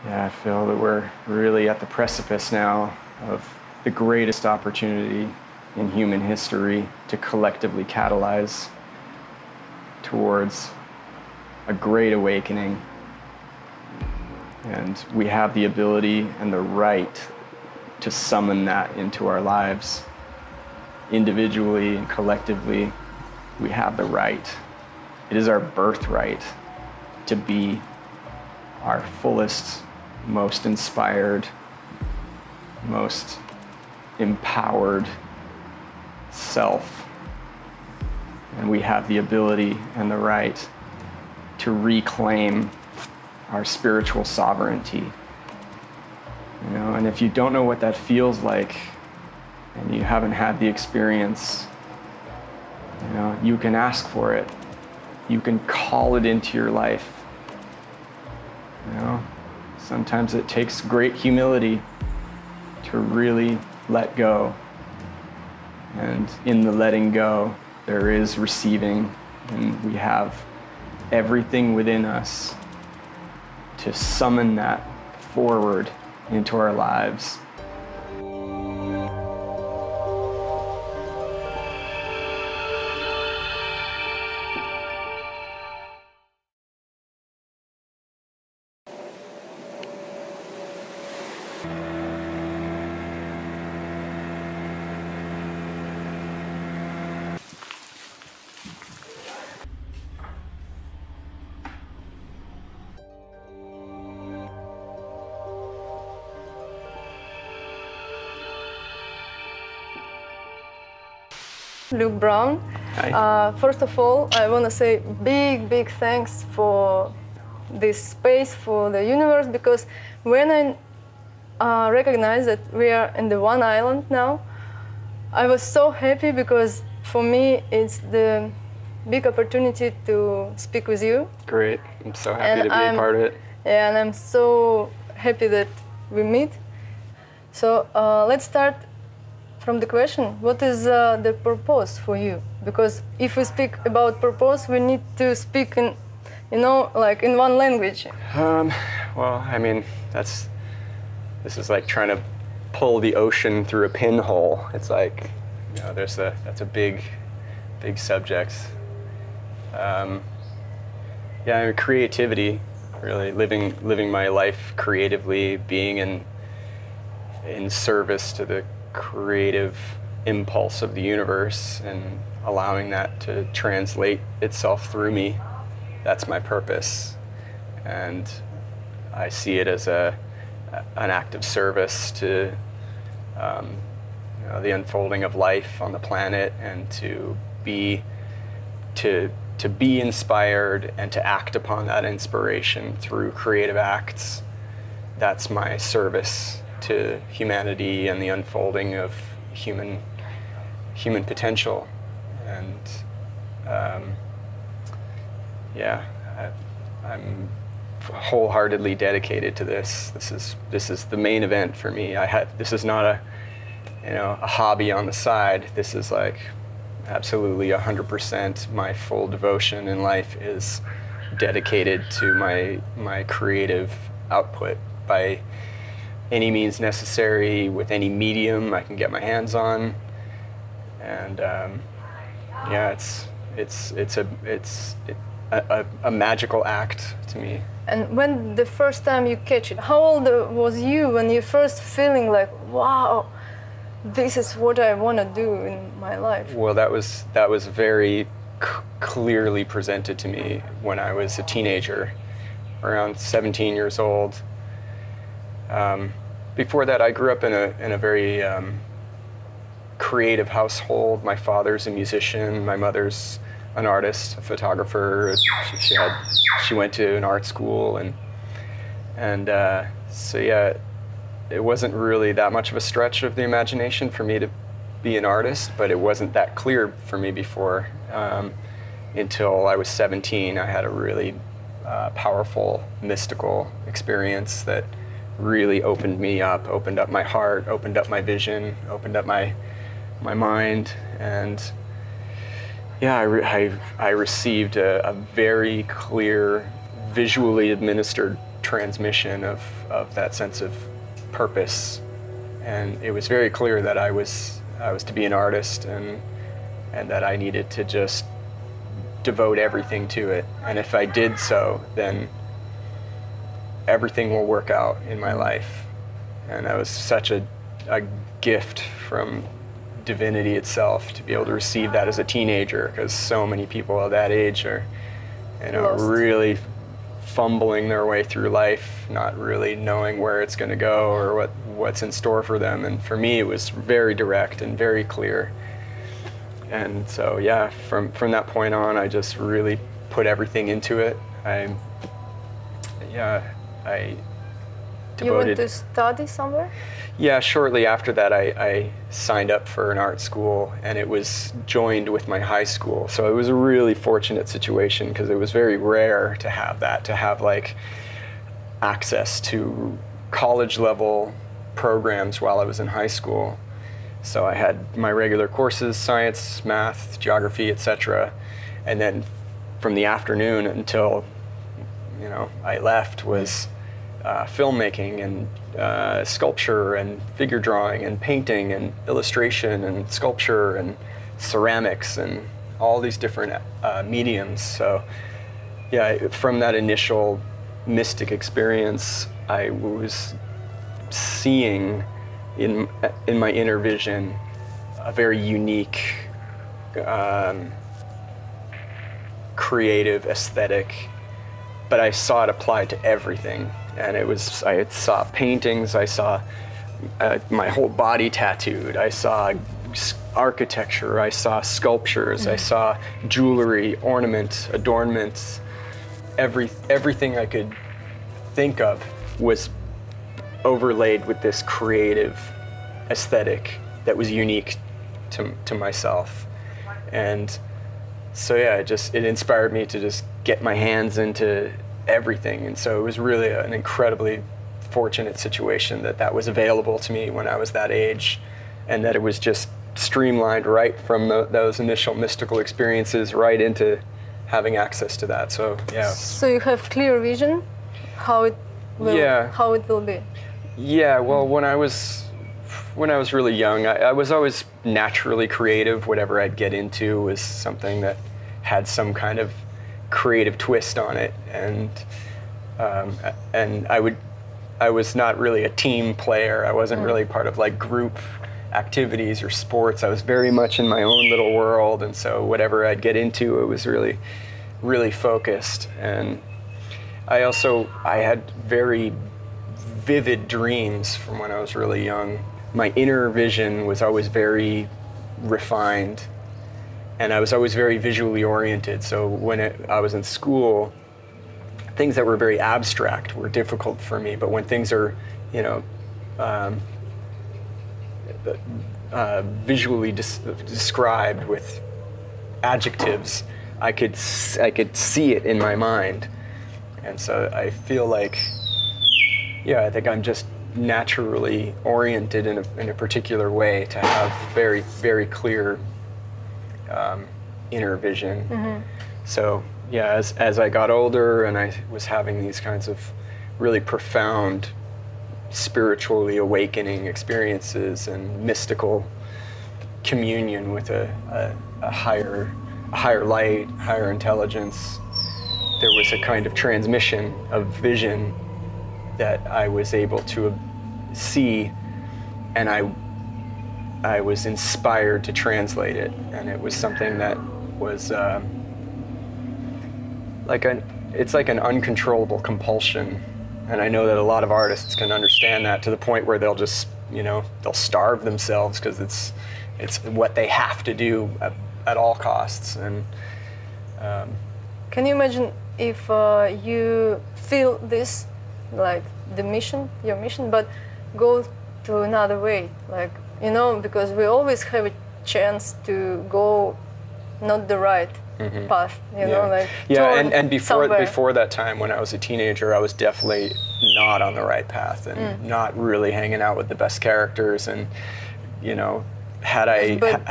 Yeah, I feel that we're really at the precipice now of the greatest opportunity in human history to collectively catalyze towards a great awakening. And we have the ability and the right to summon that into our lives. Individually and collectively, we have the right. It is our birthright to be our fullest, most inspired, most empowered self. And we have the ability and the right to reclaim our spiritual sovereignty. You know, and if you don't know what that feels like, and you haven't had the experience, you know, you can ask for it. You can call it into your life. You know, sometimes it takes great humility to really let go. And in the letting go, there is receiving, and we have everything within us to summon that forward into our lives. Luke Brown. Hi. First of all, I want to say big thanks for this space, for the universe, because when I recognized that we are in the one island now, I was so happy, because for me it's the big opportunity to speak with you. Great. I'm so happy to be a part of it. Yeah, and I'm so happy that we meet. So let's start from the question, what is the purpose for you? Because if we speak about purpose, we need to speak in, you know, like in one language. Well, I mean, this is like trying to pull the ocean through a pinhole. It's like, you know, that's a big subject. Yeah, I mean, creativity, really living my life creatively, being in service to the creative impulse of the universe and allowing that to translate itself through me. That's my purpose. And I see it as an act of service to you know, the unfolding of life on the planet, and to be inspired and to act upon that inspiration through creative acts. That's my service to humanity and the unfolding of human potential. And yeah, I'm wholeheartedly dedicated to this. This is the main event for me. This is not a hobby on the side. This is like absolutely 100% my full devotion in life is dedicated to my creative output by any means necessary, with any medium I can get my hands on. And yeah, it's a magical act to me. And when the first time you catch it, how old was you when you first feeling like, wow, this is what I want to do in my life? Well, that was very clearly presented to me when I was a teenager, around 17 years old. Before that, I grew up in a very creative household. My father's a musician. My mother's an artist, a photographer. She went to an art school, and so yeah, it wasn't really that much of a stretch of the imagination for me to be an artist, but it wasn't that clear for me before until I was 17. I had a really powerful mystical experience that really opened me up, opened up my heart, opened up my vision, opened up my mind. And yeah, I received a very clear, visually administered transmission of that sense of purpose. And it was very clear that I was to be an artist, and that I needed to just devote everything to it. And if I did so, then everything will work out in my life. And that was such a gift from divinity itself to be able to receive that as a teenager, because so many people at that age are, Lost. really fumbling their way through life, not really knowing where it's going to go or what's in store for them. And for me, it was very direct and very clear. And so, yeah, from that point on, I just really put everything into it. I devoted. You went to study somewhere? Yeah, shortly after that, I signed up for an art school, and it was joined with my high school. So it was a really fortunate situation, because it was very rare to have that, to have like access to college level programs while I was in high school. So I had my regular courses, science, math, geography, etc. And then from the afternoon until, I left was filmmaking and sculpture and figure drawing and painting and illustration and sculpture and ceramics and all these different mediums. So yeah, from that initial mystic experience, I was seeing in my inner vision a very unique creative aesthetic, but I saw it applied to everything. And I saw paintings, I saw my whole body tattooed, I saw architecture, I saw sculptures, I saw jewelry, ornaments, adornments. Everything I could think of was overlaid with this creative aesthetic that was unique to myself. And so yeah, it inspired me to just get my hands into everything. And so it was really an incredibly fortunate situation that was available to me when I was that age, and that it was just streamlined right from those initial mystical experiences right into having access to that. So yeah. So you have clear vision how it will be. Yeah, well, when I was really young, I was always naturally creative. Whatever I'd get into was something that had some kind of creative twist on it, and I was not really a team player. I wasn't really part of like group activities or sports. I was very much in my own little world, and so whatever I'd get into, it was really, really focused. And I had very vivid dreams from when I was really young. My inner vision was always very refined, and I was always very visually oriented. So when I was in school, things that were very abstract were difficult for me. But when things are, visually described with adjectives, I could see it in my mind. And so I feel like, I think I'm just naturally oriented in a particular way to have very, very clear inner vision. Mm-hmm. So yeah, as I got older and I was having these kinds of really profound spiritually awakening experiences and mystical communion with a higher light, higher intelligence, there was a kind of transmission of vision that I was able to see, and I was inspired to translate it. And it was something that was it's like an uncontrollable compulsion. And I know that a lot of artists can understand that to the point where they'll just, they'll starve themselves because it's what they have to do at all costs. And can you imagine if you feel this, like your mission, but go to another way, like, because we always have a chance to go not the right path, and before that time, when I was a teenager, I was definitely not on the right path and not really hanging out with the best characters. And had I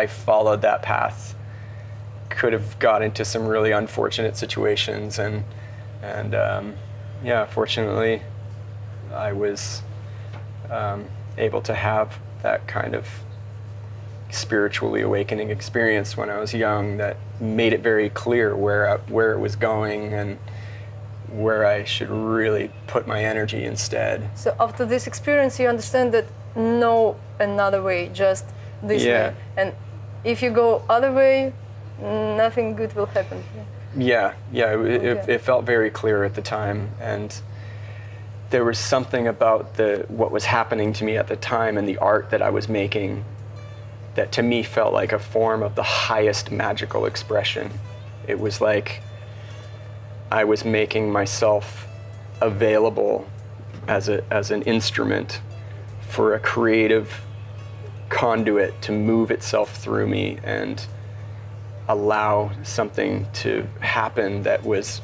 followed that path could have got into some really unfortunate situations, and yeah, fortunately, I was able to have that kind of spiritually awakening experience when I was young that made it very clear where it was going and where I should really put my energy instead. So after this experience, you understand that no another way, just this way. And if you go other way, nothing good will happen. Yeah, it felt very clear at the time, and there was something about what was happening to me at the time and the art that I was making that to me felt like a form of the highest magical expression. It was like I was making myself available as an instrument for a creative conduit to move itself through me and allow something to happen that was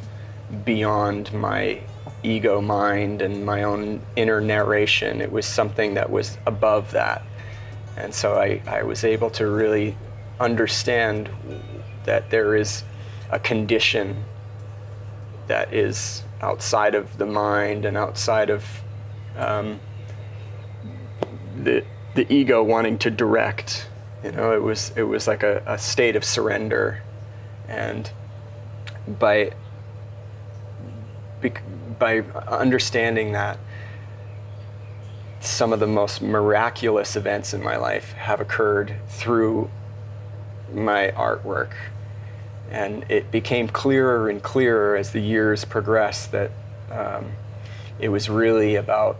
beyond my ego mind and my own inner narration. It was something that was above that. And so I was able to really understand that there is a condition that is outside of the mind and outside of the ego wanting to direct. You know, it was like a state of surrender, and by understanding that, some of the most miraculous events in my life have occurred through my artwork. And it became clearer and clearer as the years progressed that it was really about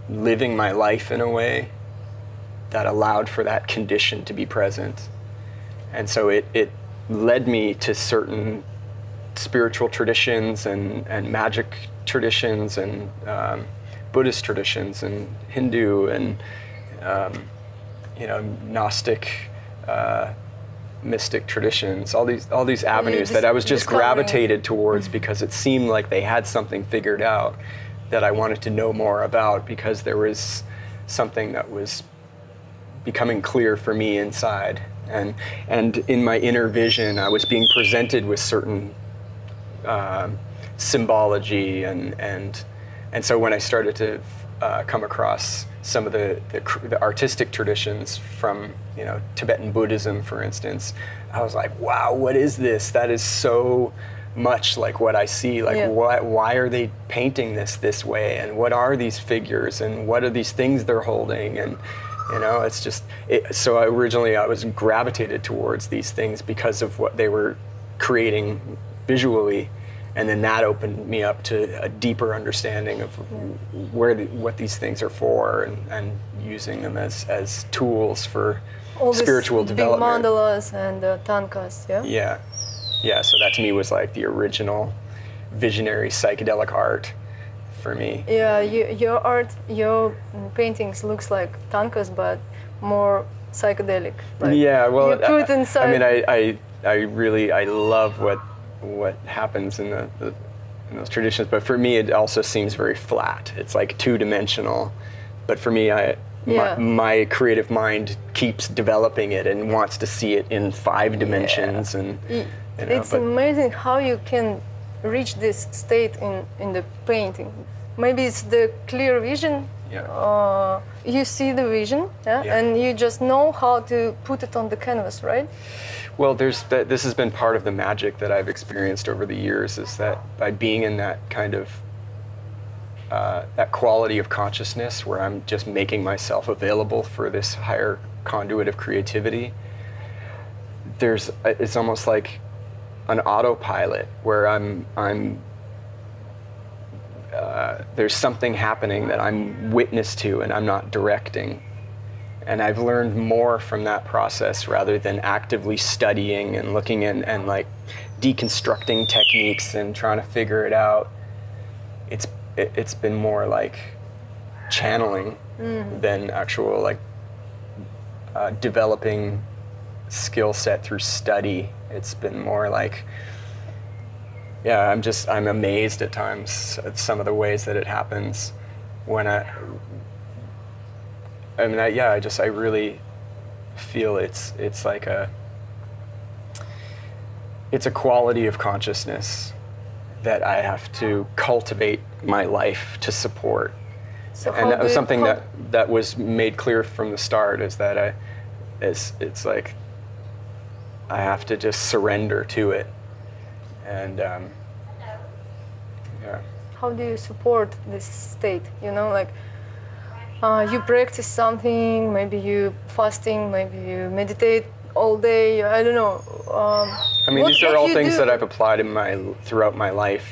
living my life in a way that allowed for that condition to be present. And so it led me to certain spiritual traditions and magic traditions and Buddhist traditions and Hindu and Gnostic mystic traditions, all these avenues that I was just gravitated towards because it seemed like they had something figured out that I wanted to know more about, because there was something that was becoming clear for me inside. And in my inner vision, I was being presented with certain symbology, and so when I started to come across some of the artistic traditions from Tibetan Buddhism, for instance, I was like, wow, what is this? That is so much like what I see. Like, why are they painting this way? And what are these figures? And what are these things they're holding? And it's just so originally I was gravitated towards these things because of what they were creating visually. And then that opened me up to a deeper understanding of what these things are for, and using them as tools for all spiritual big development. Mandalas and tankas, Yeah. So that to me was like the original visionary psychedelic art for me. Yeah, your art, your paintings looks like tankas, but more psychedelic. Like Yeah, well, you put inside. I mean, I love what happens in those traditions, but for me it also seems very flat. It's like two-dimensional, but for me my creative mind keeps developing it and wants to see it in 5 dimensions. And it's amazing how you can reach this state in the painting. Maybe it's the clear vision. You see the vision, and you just know how to put it on the canvas, right? Well, this has been part of the magic that I've experienced over the years, is that by being in that kind of that quality of consciousness where I'm just making myself available for this higher conduit of creativity, it's almost like an autopilot where there's something happening that I'm witness to and I'm not directing. And I've learned more from that process rather than actively studying and looking and like deconstructing techniques and trying to figure it out. It's been more like channeling than actual like developing skill set through study. It's been more like, I'm amazed at times at some of the ways that it happens when I really feel it's like it's a quality of consciousness that I have to cultivate my life to support. So And that was something that was made clear from the start, is that it's like I have to just surrender to it. And yeah. How do you support this state? You know, like you practice something, maybe you fasting, maybe you meditate all day. I don't know. I mean, these are all things do? that I've applied throughout my life,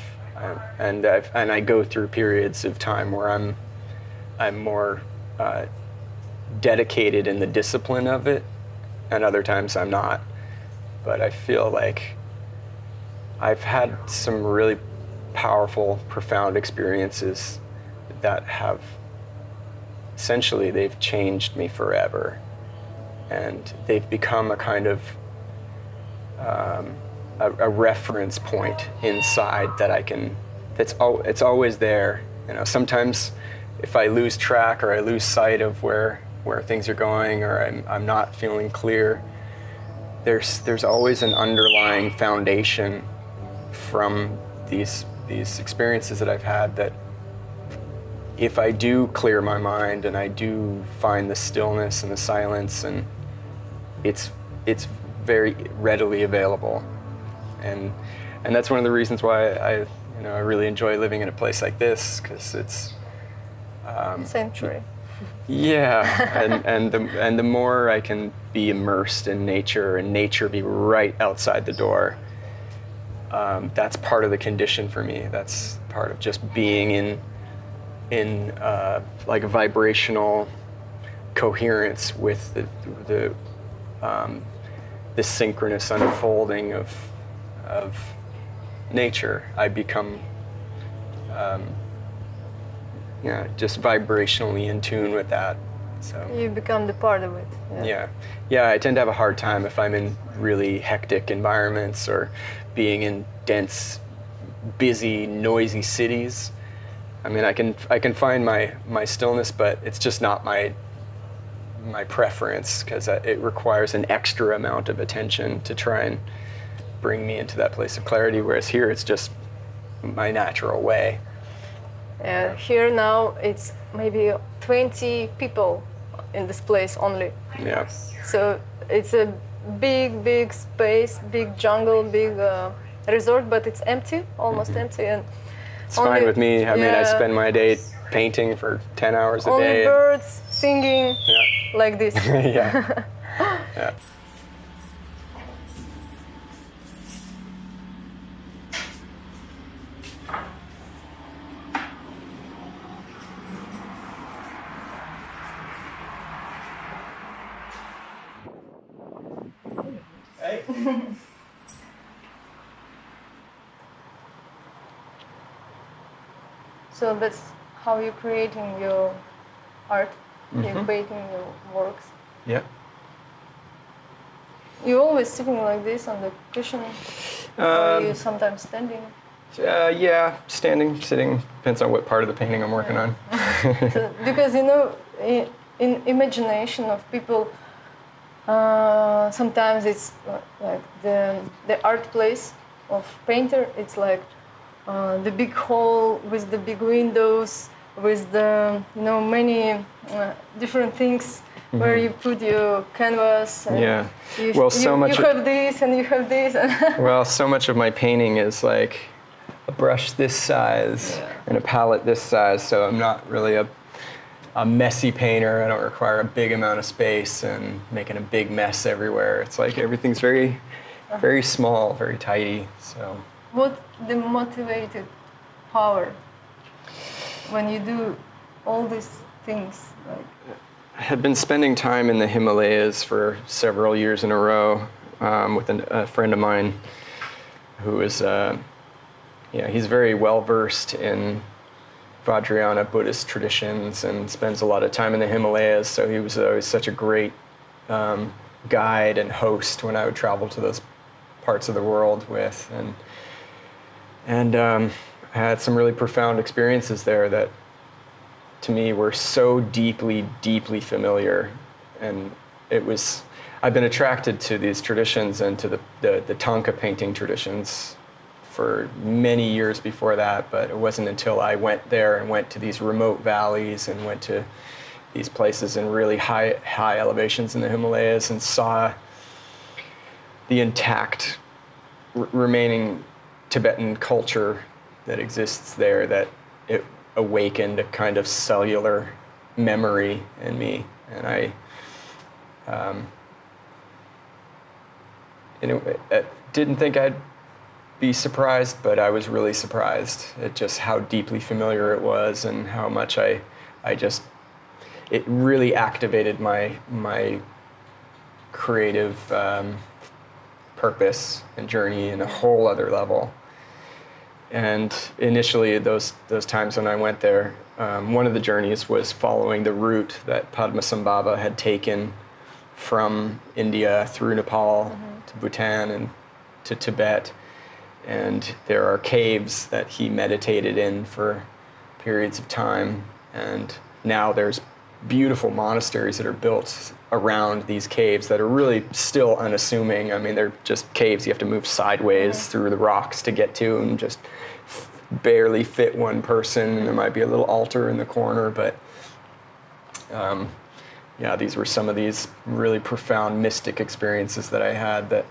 and I go through periods of time where I'm more dedicated in the discipline of it, and other times I'm not. But I feel like I've had some really powerful, profound experiences that have essentially, they've changed me forever, and they've become a kind of a reference point inside that I can. It's always there. You know, sometimes if I lose track or I lose sight of where things are going, or I'm not feeling clear, there's always an underlying foundation from these experiences that I've had, that if I do clear my mind and I do find the stillness and the silence, and it's very readily available, and that's one of the reasons why I really enjoy living in a place like this, because it's sanctuary. Yeah, and the more I can be immersed in nature, and nature be right outside the door, that's part of the condition for me. That's part of just being in like a vibrational coherence with the synchronous unfolding of nature. I become just vibrationally in tune with that. So You become the part of it. yeah. I tend to have a hard time if I'm in really hectic environments, or being in dense, busy, noisy cities. I mean, I can find my stillness, but it's just not my preference, because it requires an extra amount of attention to try and bring me into that place of clarity. Whereas here, it's just my natural way. Here now, it's maybe 20 people in this place only. Yeah. So it's a big space, big jungle, big resort, but it's empty, almost empty. And it's fine with me. I mean, I spend my day painting for 10 hours a only day. birds singing like this. Yeah. Yeah. So that's how you're creating your art, you're painting your works. Yeah. You're always sitting like this on the cushion, or you sometimes standing? Yeah, standing, sitting, depends on what part of the painting I'm working on. So, because in imagination of people, sometimes it's like the art place of painter. It's like the big hall with the big windows, with the many different things where you put your canvas. And Yeah. You have this and you have this. Well, so much of my painting is like a brush this size and a palette this size, so I'm not really a messy painter. I don't require a big amount of space and making a big mess everywhere. It's like everything's very, very small, very tidy. So. What the motivated power when you do all these things? Like, I had been spending time in the Himalayas for several years in a row with a friend of mine who is, he's very well versed in Vajrayana Buddhist traditions and spends a lot of time in the Himalayas. So he was always such a great guide and host when I would travel to those parts of the world with. And I had some really profound experiences there that, to me, were so deeply, deeply familiar. And I've been attracted to these traditions and to the Thangka painting traditions for many years before that, but it wasn't until I went there and went to these remote valleys and went to these places in really high elevations in the Himalayas and saw the intact remaining Tibetan culture that exists there, that it awakened a kind of cellular memory in me. And I didn't think I'd be surprised, but I was really surprised at just how deeply familiar it was and how much it really activated my creative purpose and journey in a whole other level. And initially, those times when I went there, one of the journeys was following the route that Padmasambhava had taken from India through Nepal to Bhutan and to Tibet. And there are caves that he meditated in for periods of time. And now there's beautiful monasteries that are built around these caves that are really still unassuming. I mean, they're just caves you have to move sideways through the rocks to get to, and just barely fit one person. And there might be a little altar in the corner, but yeah, these were some of these really profound mystic experiences that I had that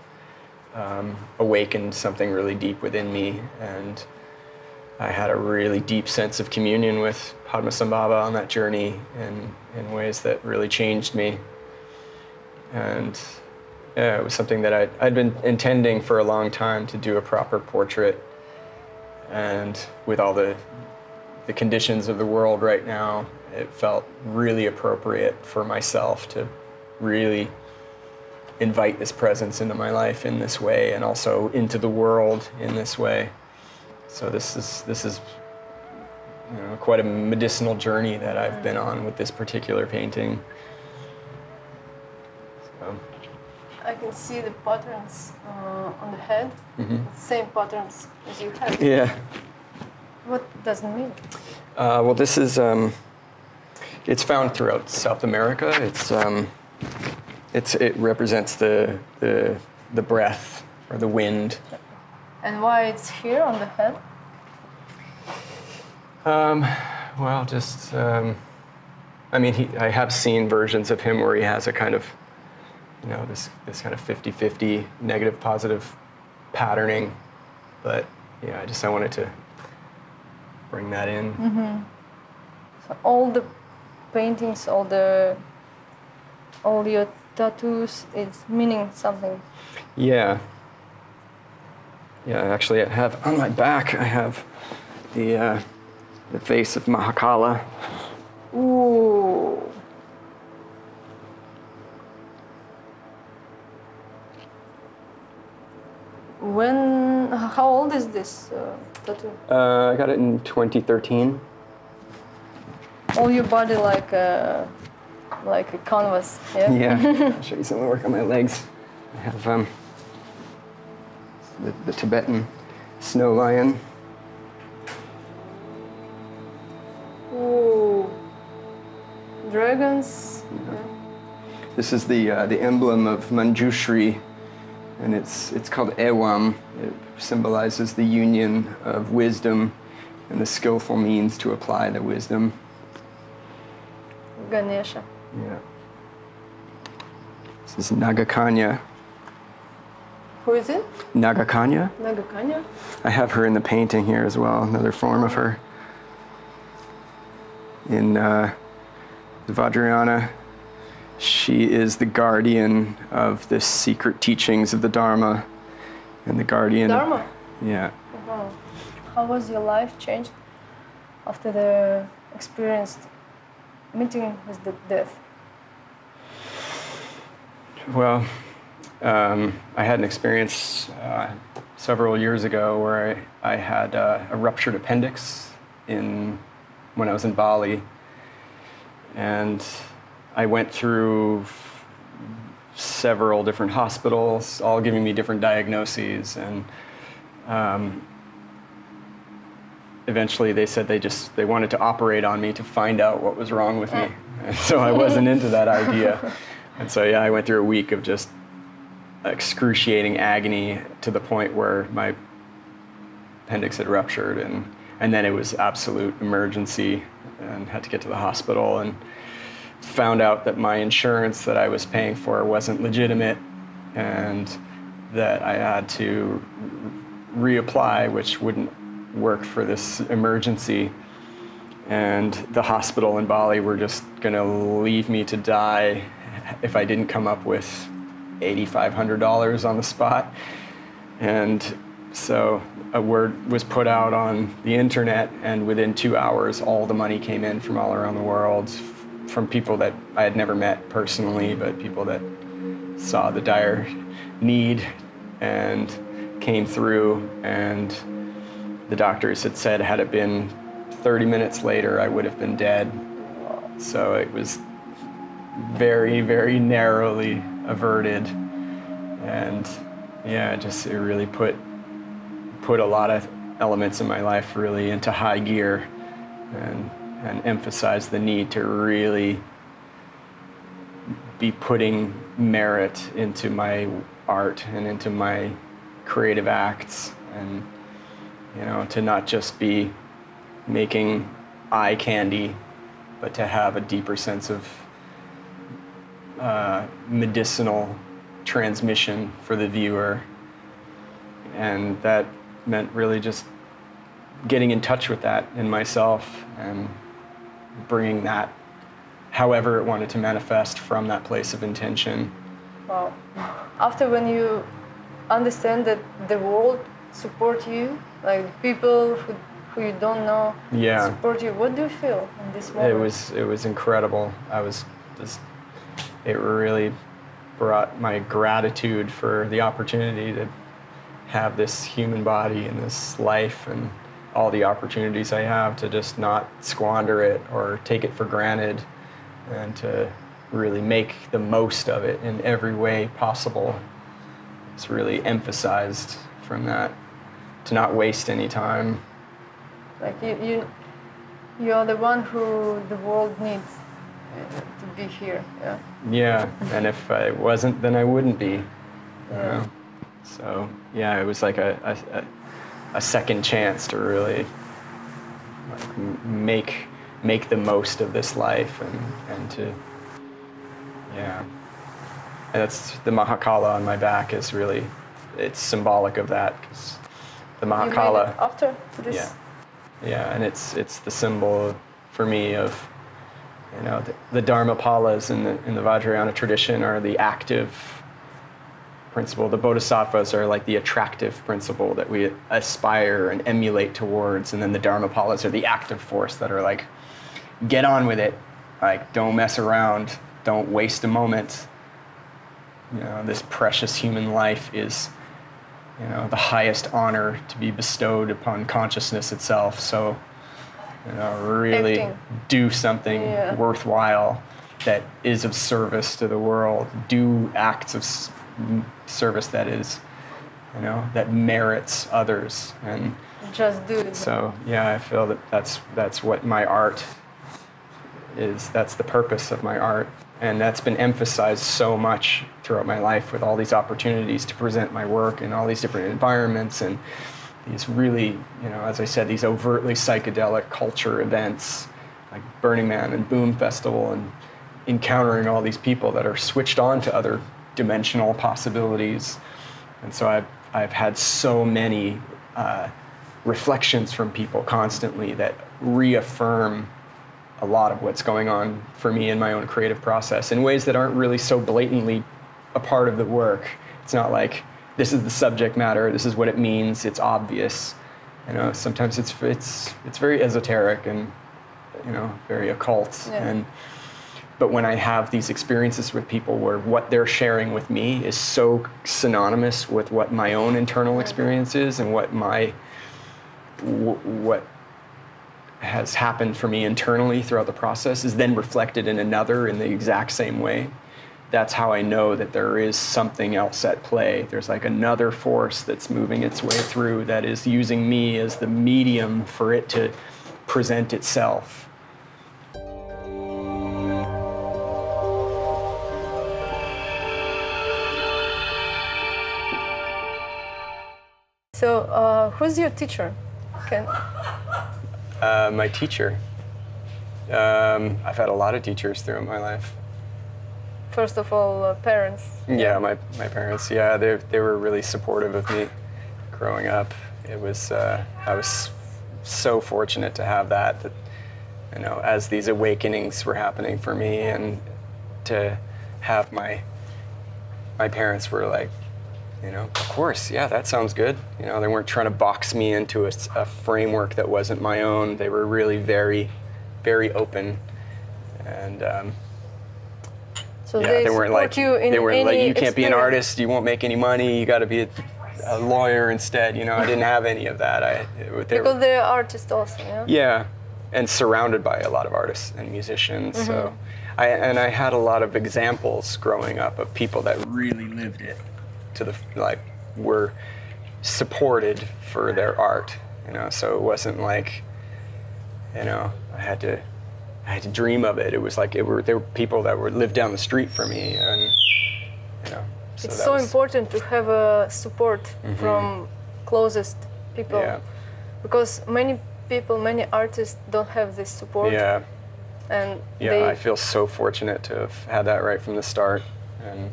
awakened something really deep within me. And I had a really deep sense of communion with Padmasambhava on that journey in ways that really changed me. And yeah, it was something that I'd been intending for a long time to do a proper portrait. And with all the conditions of the world right now, it felt really appropriate for myself to really invite this presence into my life in this way, and also into the world in this way. So this is quite a medicinal journey that I've been on with this particular painting. So. I can see the patterns on the head, same patterns as you have. Yeah. What does it mean? Well, this is it's found throughout South America. It represents the breath or the wind. And why it's here on the head? Well, just I mean, I have seen versions of him where he has a kind of, this kind of 50-50 negative positive patterning, but yeah, I wanted to bring that in. So all the paintings, all your tattoos, it's meaning something. Yeah. Yeah, actually I have on my back, I have the face of Mahakala. Ooh. How old is this tattoo? I got it in 2013. All your body like a canvas, yeah? Yeah, I'll show you some of the work on my legs. I have the Tibetan snow lion. Ooh, dragons. Yeah. This is the emblem of Manjushri, and it's called Ewam. It symbolizes the union of wisdom and the skillful means to apply the wisdom. Ganesha. Yeah. This is Nagakanya. Who is it? Nagakanya. Nagakanya? I have her in the painting here as well, another form of her. In the Vajrayana, she is the guardian of the secret teachings of the Dharma, and the guardian. Dharma? Yeah. Wow. How was your life changed after the experienced meeting with the death? Well, I had an experience several years ago where I had a ruptured appendix when I was in Bali, and I went through several different hospitals, all giving me different diagnoses, and eventually they said they wanted to operate on me to find out what was wrong with me. And so I wasn't into that idea. And so, yeah, I went through a week of just excruciating agony to the point where my appendix had ruptured, and then it was absolute emergency and had to get to the hospital, and found out that my insurance that I was paying for wasn't legitimate, and that I had to reapply, which wouldn't work for this emergency. And the hospital in Bali were just going to leave me to die if I didn't come up with $8,500 on the spot. And so a word was put out on the internet, and within 2 hours, all the money came in from all around the world, from people that I had never met personally, but people that saw the dire need and came through. And the doctors had said, had it been 30 minutes later, I would have been dead. So it was very, very narrowly averted. And yeah, it really put a lot of elements in my life really into high gear, and emphasized the need to really be putting merit into my art and into my creative acts, and to not just be making eye candy, but to have a deeper sense of medicinal transmission for the viewer. And that meant really just getting in touch with that in myself and bringing that however it wanted to manifest from that place of intention. Wow. After, when you understand that the world support you, like people who you don't know support you, what do you feel in this moment? It was incredible. It really brought my gratitude for the opportunity to have this human body and this life, and all the opportunities I have to just not squander it or take it for granted, and to really make the most of it in every way possible. It's really emphasized from that, to not waste any time. Like you are the one who the world needs to be here. Yeah. Yeah, and if I wasn't, then I wouldn't be. So yeah, it was like a second chance to really make the most of this life, and to and that's the Mahakala on my back is really, it's symbolic of that, because the Mahakala. You made it after this. Yeah, and it's the symbol for me of, the Dharmapalas in the Vajrayana tradition are the active principle. The Bodhisattvas are like the attractive principle that we aspire and emulate towards, and then the Dharmapalas are the active force that are like, get on with it, like don't mess around, don't waste a moment. This precious human life is, the highest honor to be bestowed upon consciousness itself. So, really do something worthwhile that is of service to the world. Do acts of service that is, that merits others. And just do it. So, yeah, I feel that that's what my art is. That's the purpose of my art. And that's been emphasized so much throughout my life, with all these opportunities to present my work in all these different environments, and these really, as I said, these overtly psychedelic culture events like Burning Man and Boom Festival, and encountering all these people that are switched on to other dimensional possibilities. And so I've had so many reflections from people constantly that reaffirm a lot of what's going on for me in my own creative process in ways that aren't really so blatantly a part of the work. It's not like, this is the subject matter, this is what it means, it's obvious. Sometimes it's very esoteric and, very occult. Yeah. But when I have these experiences with people where what they're sharing with me is so synonymous with what my own internal experience is, and what has happened for me internally throughout the process is then reflected in another in the exact same way, that's how I know that there is something else at play. There's like another force that's moving its way through, that is using me as the medium for it to present itself. So, who's your teacher? My teacher. I've had a lot of teachers throughout my life. First of all, parents. Yeah, my parents. Yeah, they were really supportive of me growing up. It was I was so fortunate to have that. You know, as these awakenings were happening for me, and to have my parents were like, you know, of course, yeah, that sounds good. You know, they weren't trying to box me into a framework that wasn't my own. They were really very, very open, and so yeah, they weren't like you can't be an experience. artist, you won't make any money, you got to be a lawyer instead. You know, I didn't have any of that. Because they're artists also, yeah. Yeah, and surrounded by a lot of artists and musicians. Mm-hmm. So, I had a lot of examples growing up of people that really lived it were supported for their art. You know, so it wasn't like, you know, I had to dream of it. It was like there were people that lived down the street from me, and you know. So it's so important to have a support from closest people, because many artists don't have this support. Yeah. And yeah, I feel so fortunate to have had that right from the start, and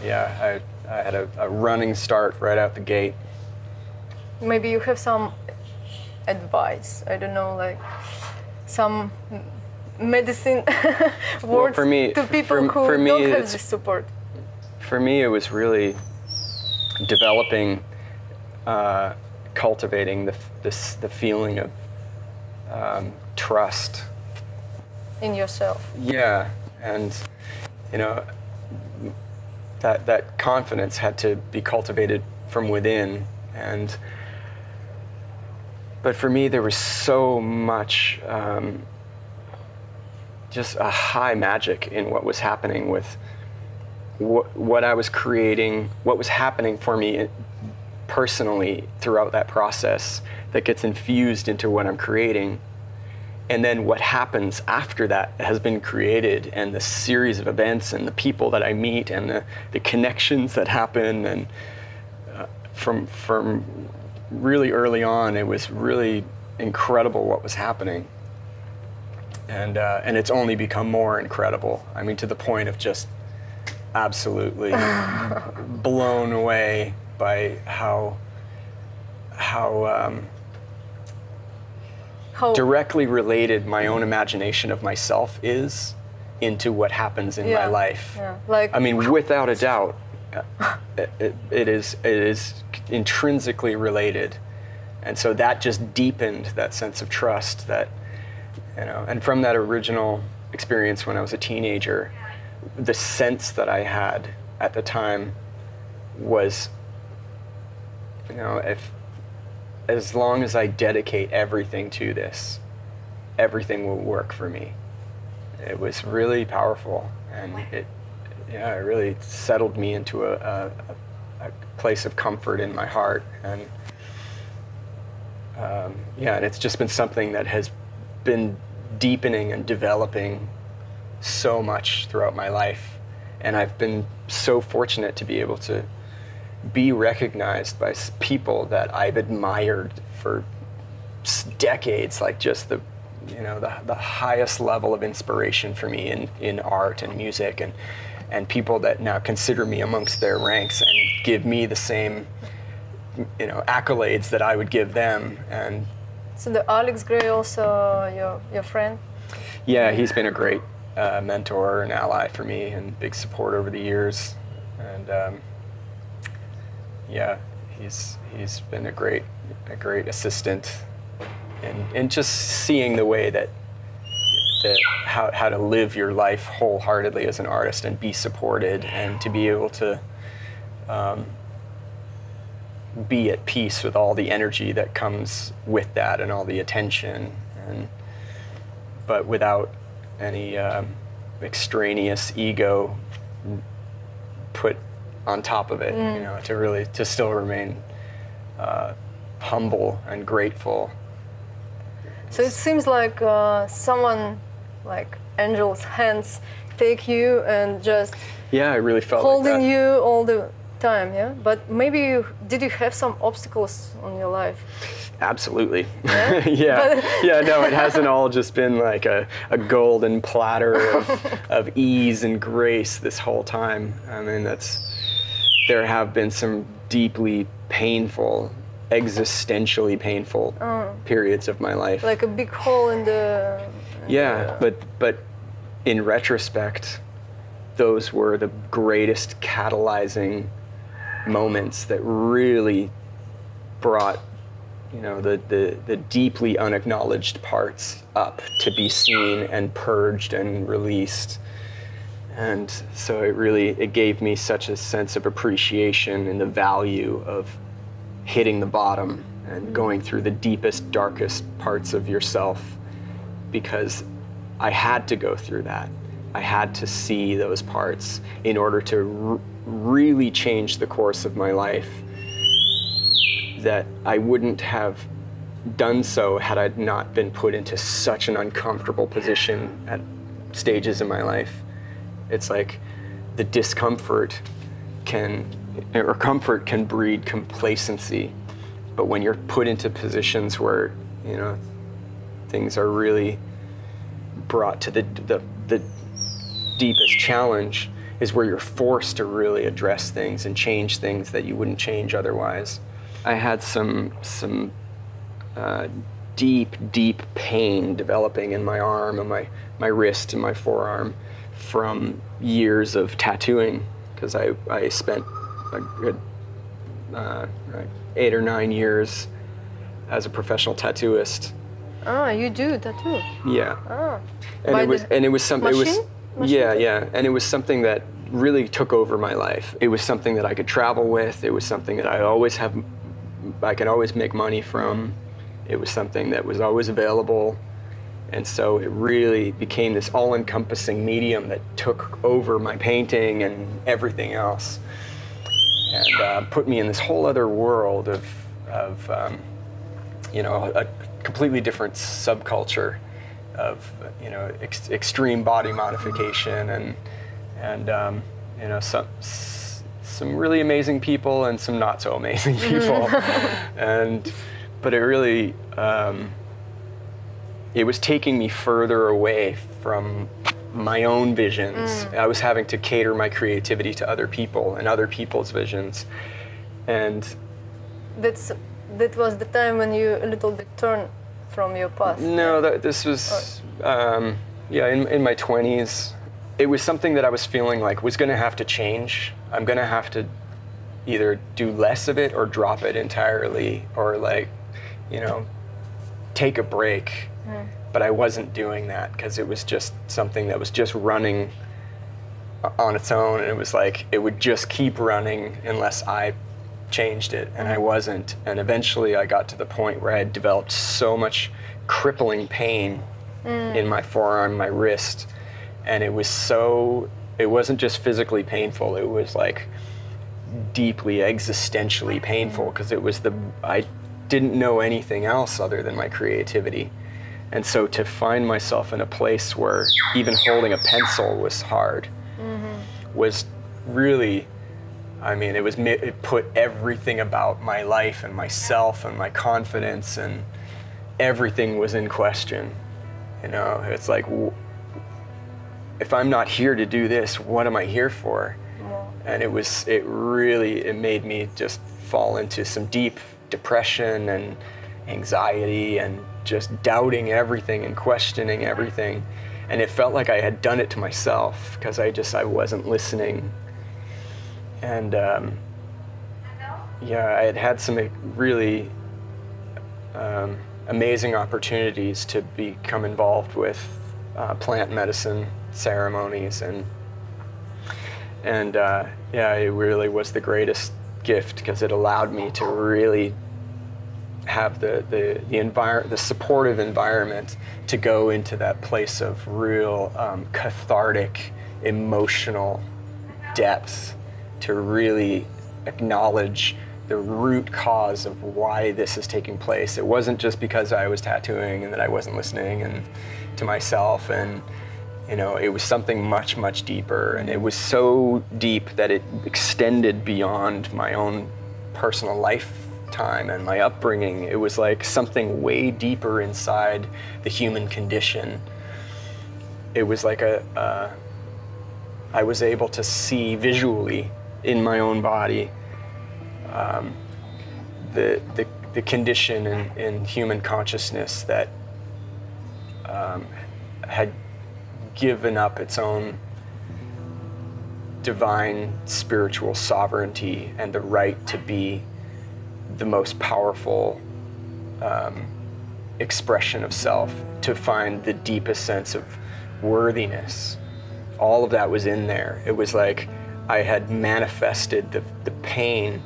yeah, I had a running start right out the gate. Maybe you have some advice, I don't know, like some medicine words for me, to people who don't have this support. For me, it was really developing, cultivating the feeling of trust in yourself. Yeah, and you know, that confidence had to be cultivated from within. And but for me, there was so much just a high magic in what was happening with what I was creating, what was happening for me personally throughout that process that gets infused into what I'm creating. And then what happens after that has been created, and the series of events and the people that I meet and the connections that happen. And from really early on, it was really incredible what was happening. And it's only become more incredible. I mean, to the point of just absolutely blown away by how directly related my own imagination of myself is into what happens in my life. Yeah. Like, I mean, without a doubt, it is intrinsically related, and so that just deepened that sense of trust that, you know. And from that original experience when I was a teenager, the sense that I had at the time was, you know, as long as I dedicate everything to this, everything will work for me. It was really powerful, and it really settled me into a place of comfort in my heart. And and it's just been something that has been deepening and developing so much throughout my life. And I've been so fortunate to be able to be recognized by people that I've admired for decades, like just the highest level of inspiration for me in art and music, and people that now consider me amongst their ranks and give me the same, you know, accolades that I would give them. And so the Alex Gray also your friend? Yeah, he's been a great mentor and ally for me, and big support over the years. And yeah, he's been a great assistant in just seeing the way that how to live your life wholeheartedly as an artist and be supported, and to be able to be at peace with all the energy that comes with that and all the attention, but without any extraneous ego put on top of it, you know, to still remain humble and grateful. So it seems like someone, like angel's hands, take you and just I really felt holding like that. you all the time, yeah? But maybe did you have some obstacles on your life? Absolutely. Yeah? Yeah, no, it hasn't all just been like a golden platter of ease and grace this whole time. I mean, there have been some deeply painful, existentially painful periods of my life. Like a big hole in the... But in retrospect, those were the greatest catalyzing moments that really brought, you know, the deeply unacknowledged parts up to be seen and purged and released. And so it gave me such a sense of appreciation and the value of hitting the bottom and going through the deepest, darkest parts of yourself, because I had to go through that. I had to see those parts in order to really change the course of my life, that I wouldn't have done so had I not been put into such an uncomfortable position at stages in my life. It's like the discomfort comfort can breed complacency, but when you're put into positions where, you know, things are really brought to the deepest challenge, is where you're forced to really address things and change things that you wouldn't change otherwise. I had some deep pain developing in my arm and my wrist and my forearm from years of tattooing, because I spent a good 8 or 9 years as a professional tattooist. Ah, you do tattoo? Yeah. Ah. And it was something. Machine? Yeah, and it was something that really took over my life. It was something that I could travel with. It was something that I could always make money from. It was something that was always available. And so it really became this all-encompassing medium that took over my painting and everything else, and put me in this whole other world of you know, a completely different subculture of, you know, extreme body modification and you know, some really amazing people and some not so amazing people. But it really, it was taking me further away from my own visions. I was having to cater my creativity to other people and other people's visions. And that was the time when you a little bit turned from your past. No, this was, in my 20s. It was something that I was feeling like was gonna have to change. I'm gonna have to either do less of it or drop it entirely, or like, you know, take a break. But I wasn't doing that, because it was just something that was just running on its own, and it was like it would just keep running unless I changed it, and I wasn't. And eventually I got to the point where I had developed so much crippling pain in my forearm, my wrist, and it wasn't just physically painful, it was like deeply existentially painful, because I didn't know anything else other than my creativity. And so to find myself in a place where even holding a pencil was hard was really, I mean, it put everything about my life and myself and my confidence, and everything was in question. You know, it's like, if I'm not here to do this, what am I here for? And it made me just fall into some deep depression and anxiety and just doubting everything and questioning everything. And it felt like I had done it to myself, because I wasn't listening. And I had some really amazing opportunities to become involved with plant medicine ceremonies, and it really was the greatest gift, because it allowed me to really have the supportive environment to go into that place of real cathartic emotional depth, to really acknowledge the root cause of why this is taking place. It wasn't just because I was tattooing and that I wasn't listening and to myself, and You know, it was something much, much deeper, and it was so deep that it extended beyond my own personal lifetime and my upbringing. It was like something way deeper inside the human condition. It was like I was able to see visually in my own body the condition in human consciousness that had given up its own divine spiritual sovereignty and the right to be the most powerful expression of self, to find the deepest sense of worthiness. All of that was in there. It was like I had manifested the pain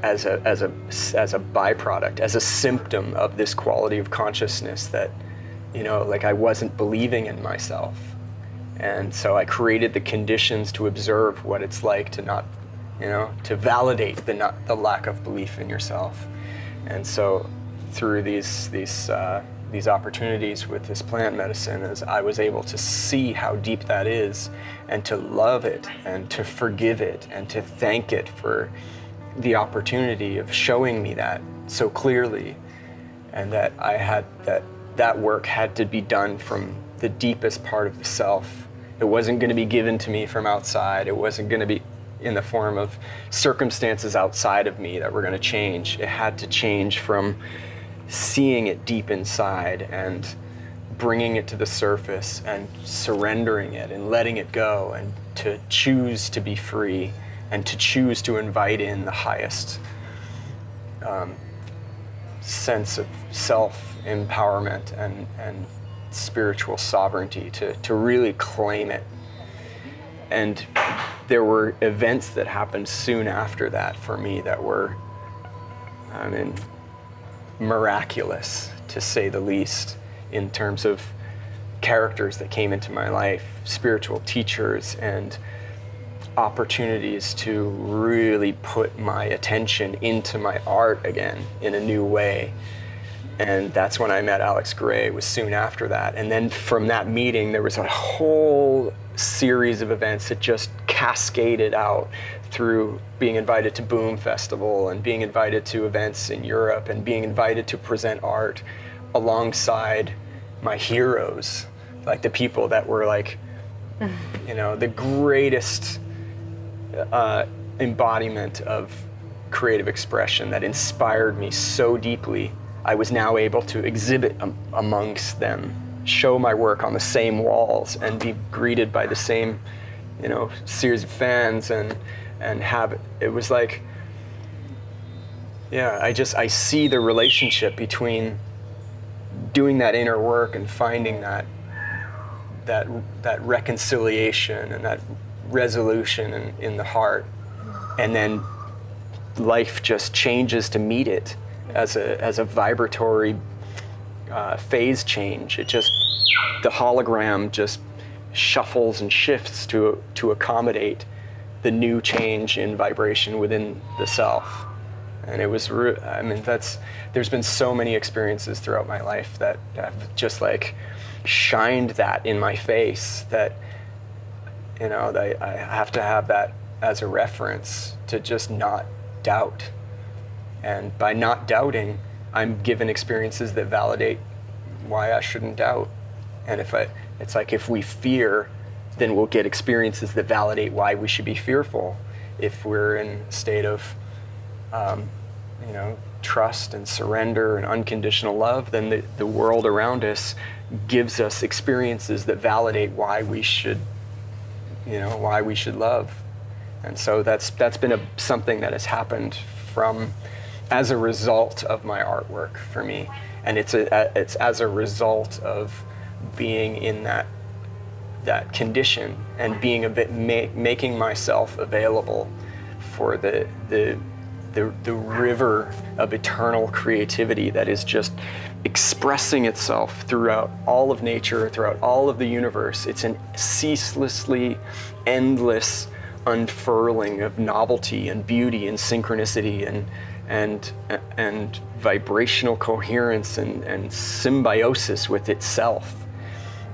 as a byproduct, as a symptom of this quality of consciousness that, you know, like I wasn't believing in myself. And so I created the conditions to observe what it's like to not, you know, to validate the lack of belief in yourself. And so through these opportunities with this plant medicine, as I was able to see how deep that is, and to love it, and to forgive it, and to thank it for the opportunity of showing me that so clearly, and that I had that work had to be done from the deepest part of the self. It wasn't going to be given to me from outside. It wasn't going to be in the form of circumstances outside of me that were going to change. It had to change from seeing it deep inside and bringing it to the surface and surrendering it and letting it go, and to choose to be free and to choose to invite in the highest sense of self-empowerment and spiritual sovereignty, to really claim it. And there were events that happened soon after that for me that were, I mean, miraculous, to say the least, in terms of characters that came into my life, spiritual teachers, and opportunities to really put my attention into my art again in a new way. And that's when I met Alex Gray. It was soon after that. And then from that meeting, there was a whole series of events that just cascaded out through being invited to Boom Festival and being invited to events in Europe and being invited to present art alongside my heroes, like the people that were like, you know, the greatest embodiment of creative expression that inspired me so deeply. I was now able to exhibit amongst them, show my work on the same walls, and be greeted by the same, you know, series of fans, and have it was like, yeah, I see the relationship between doing that inner work and finding that reconciliation and that resolution in the heart, and then life just changes to meet it as a vibratory phase change. It just, the hologram just shuffles and shifts to accommodate the new change in vibration within the self. And it was, I mean, there's been so many experiences throughout my life that have just like shined that in my face, that, you know, I have to have that as a reference to just not doubt. And by not doubting, I'm given experiences that validate why I shouldn't doubt. And it's like if we fear, then we'll get experiences that validate why we should be fearful. If we're in a state of, you know, trust and surrender and unconditional love, then the world around us gives us experiences that validate why we should, you know, why we should love. And so that's been something that has happened as a result of my artwork for me. And it's as a result of being in that condition and being a bit making myself available for the river of eternal creativity that is just expressing itself throughout all of nature, throughout all of the universe. It's an ceaselessly endless unfurling of novelty and beauty and synchronicity and vibrational coherence and symbiosis with itself.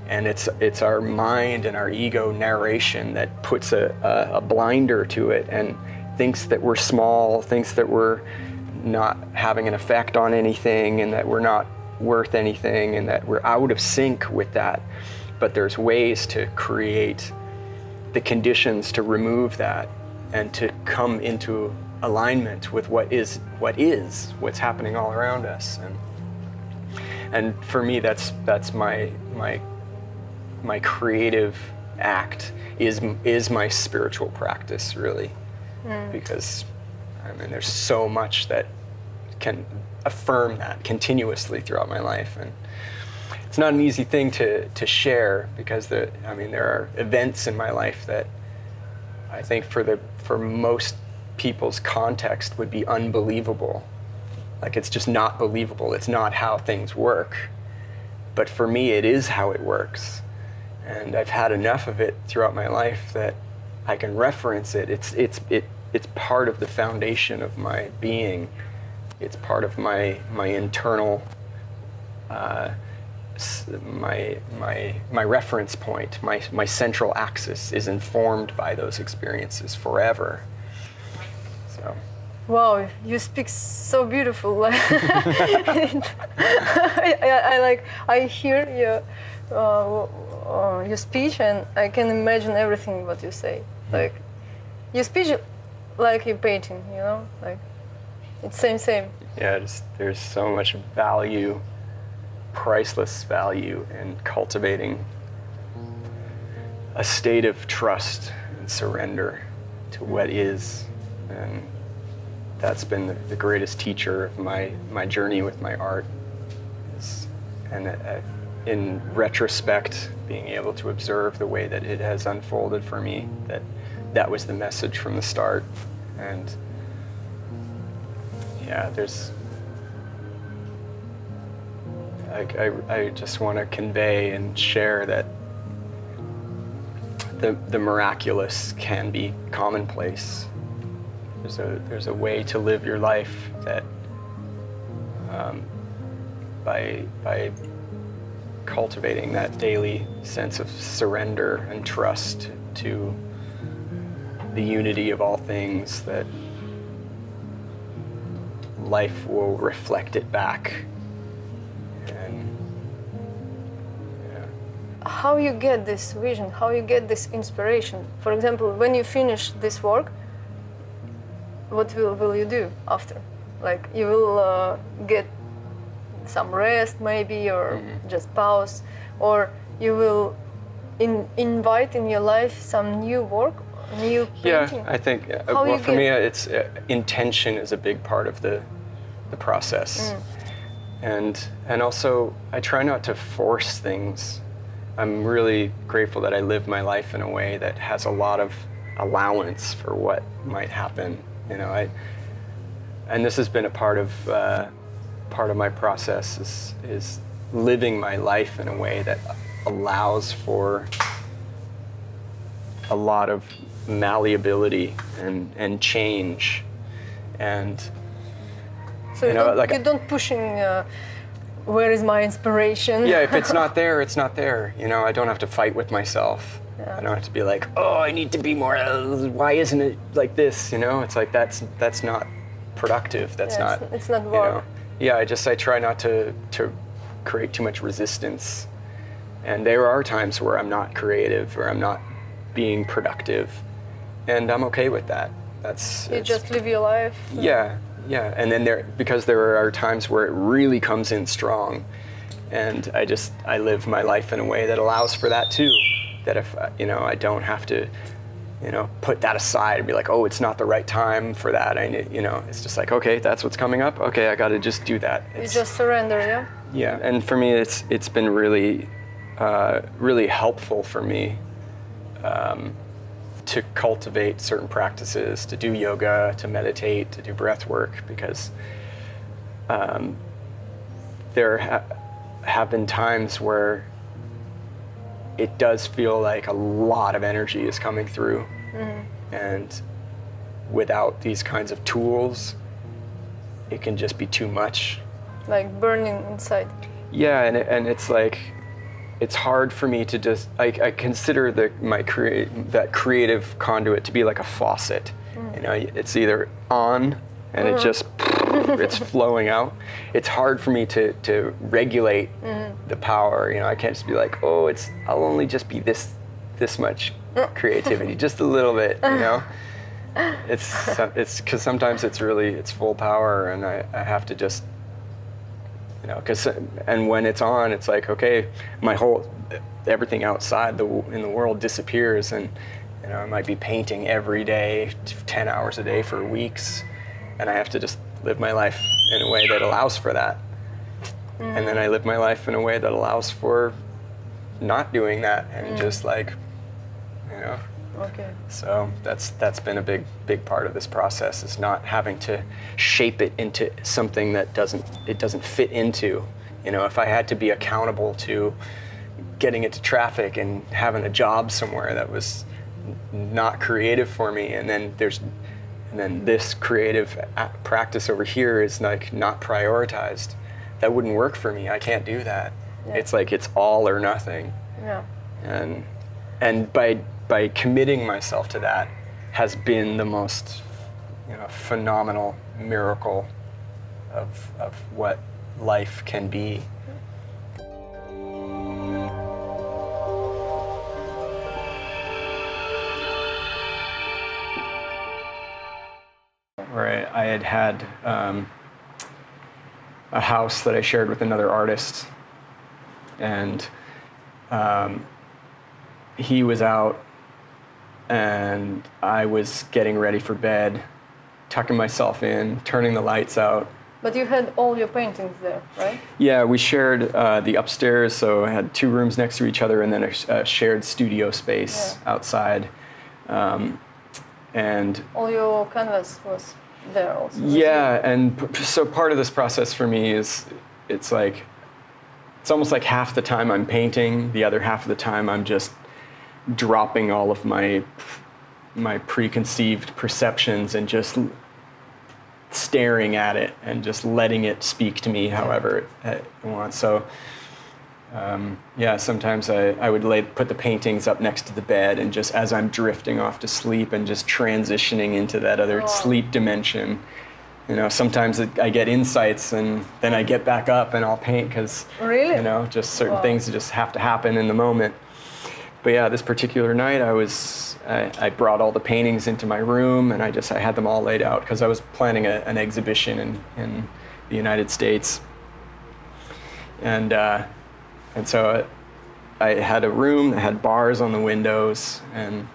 And it's our mind and our ego narration that puts a blinder to it and thinks that we're small, thinks that we're not having an effect on anything, and that we're not worth anything, and that we're out of sync with that. But there's ways to create the conditions to remove that and to come into alignment with what's happening all around us. And for me, that's my creative act is my spiritual practice, really. Because I mean, there's so much that can affirm that continuously throughout my life, and it's not an easy thing to share, because there are events in my life that I think for most people's context would be unbelievable. Like, it's just not believable. It's not how things work. But for me, it is how it works. And I've had enough of it throughout my life that I can reference it. It's part of the foundation of my being. It's part of my internal, my reference point. My central axis is informed by those experiences forever. So. Wow, you speak so beautiful. I hear your speech, and I can imagine everything what you say. Like, your speech, like your painting, you know, like it's same. Yeah, there's so much value, priceless value, in cultivating a state of trust and surrender to what is, and that's been the greatest teacher of my journey with my art. In retrospect, being able to observe the way that it has unfolded for me, that was the message from the start. And yeah, I just want to convey and share that the miraculous can be commonplace. There's a way to live your life that by cultivating that daily sense of surrender and trust to the unity of all things, that life will reflect it back. And yeah. How you get this vision? How you get this inspiration? For example, when you finish this work, what will you do after? Like, you will get some rest maybe, or just pause, or you will invite in your life some new work, new painting? Yeah, I think, well, for me, it's intention is a big part of the process. And also, I try not to force things. I'm really grateful that I live my life in a way that has a lot of allowance for what might happen. You know, and this has been a part of my process is living my life in a way that allows for a lot of malleability and change. And so you don't pushing where is my inspiration? Yeah, if it's not there, it's not there. You know, I don't have to fight with myself. Yeah. I don't have to be like, oh, I need to be more, why isn't it like this? You know, it's like, that's not productive. That's not, it's not work. You know, yeah, I try not to create too much resistance. And there are times where I'm not creative or I'm not being productive, and I'm okay with that. You just live your life. Yeah. And then because there are times where it really comes in strong, and I live my life in a way that allows for that too. That if, you know, I don't have to, you know, put that aside and be like, oh, it's not the right time for that. You know, it's just like, okay, that's what's coming up. Okay, I got to just do that. You just surrender, yeah? Yeah, and for me, it's been really, really helpful for me to cultivate certain practices, to do yoga, to meditate, to do breath work, because there have been times where it does feel like a lot of energy is coming through. And without these kinds of tools, it can just be too much. Like burning inside. Yeah, and it's like, it's hard for me to just, I consider that creative conduit to be like a faucet. You know, it's either on and it just, it's flowing out. It's hard for me to regulate the power. You know, I can't just be like, oh, I'll only just be this much creativity, just a little bit, you know? It's because sometimes it's full power, and I have to just, you know, and when it's on, it's like, okay, everything outside in the world disappears, and, you know, I might be painting every day, 10 hours a day for weeks, and I have to just live my life in a way that allows for that. And then I live my life in a way that allows for not doing that, and just like, you know. Okay. So that's been a big part of this process, is not having to shape it into something that doesn't fit into. You know, if I had to be accountable to getting into traffic and having a job somewhere that was not creative for me, and then this creative practice over here is like not prioritized, that wouldn't work for me. I can't do that. Yeah. It's like it's all or nothing. Yeah. And by committing myself to that has been the most, you know, phenomenal miracle of what life can be. Where I had a house that I shared with another artist, and he was out, and I was getting ready for bed, tucking myself in, turning the lights out. But you had all your paintings there, right? Yeah, we shared the upstairs, so I had 2 rooms next to each other, and then a shared studio space outside. And all your canvas was there also. Yeah, and so part of this process for me is, it's almost like half the time I'm painting, the other half of the time I'm just dropping all of my preconceived perceptions and just staring at it and just letting it speak to me however it wants. So yeah, sometimes I would put the paintings up next to the bed, and just as I'm drifting off to sleep and just transitioning into that other sleep dimension, you know, sometimes I get insights, and then I get back up and I'll paint, because, really? You know, just certain things just have to happen in the moment. But yeah, this particular night I brought all the paintings into my room, and I had them all laid out, because I was planning an exhibition in the United States. And so I had a room that had bars on the windows, and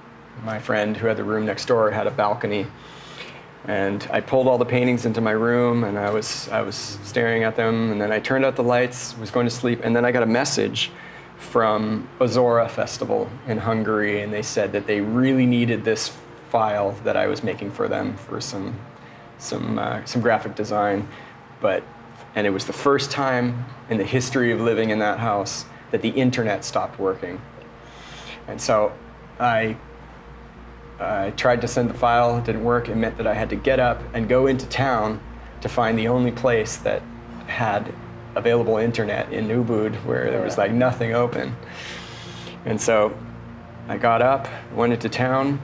my friend who had the room next door had a balcony. And I pulled all the paintings into my room, and I was staring at them, and then I turned out the lights, was going to sleep, and then I got a message from Ozora Festival in Hungary, and they said that they really needed this file that I was making for them for some graphic design. And it was the first time in the history of living in that house that the internet stopped working. And so I tried to send the file, it didn't work. It meant that I had to get up and go into town to find the only place that had available internet in Ubud, where there was like nothing open. And so I got up, went into town,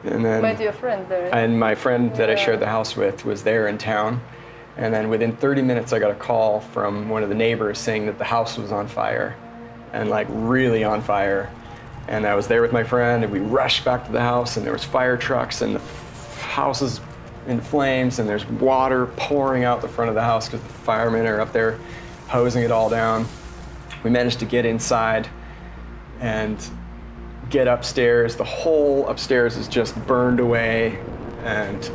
and then met your friend there. And my friend that I shared the house with was there in town. And then within 30 minutes, I got a call from one of the neighbors saying that the house was on fire, and like really on fire. And I was there with my friend, and we rushed back to the house, and there was fire trucks, and the house is in flames, and there's water pouring out the front of the house because the firemen are up there hosing it all down. We managed to get inside and get upstairs. The whole upstairs is just burned away, and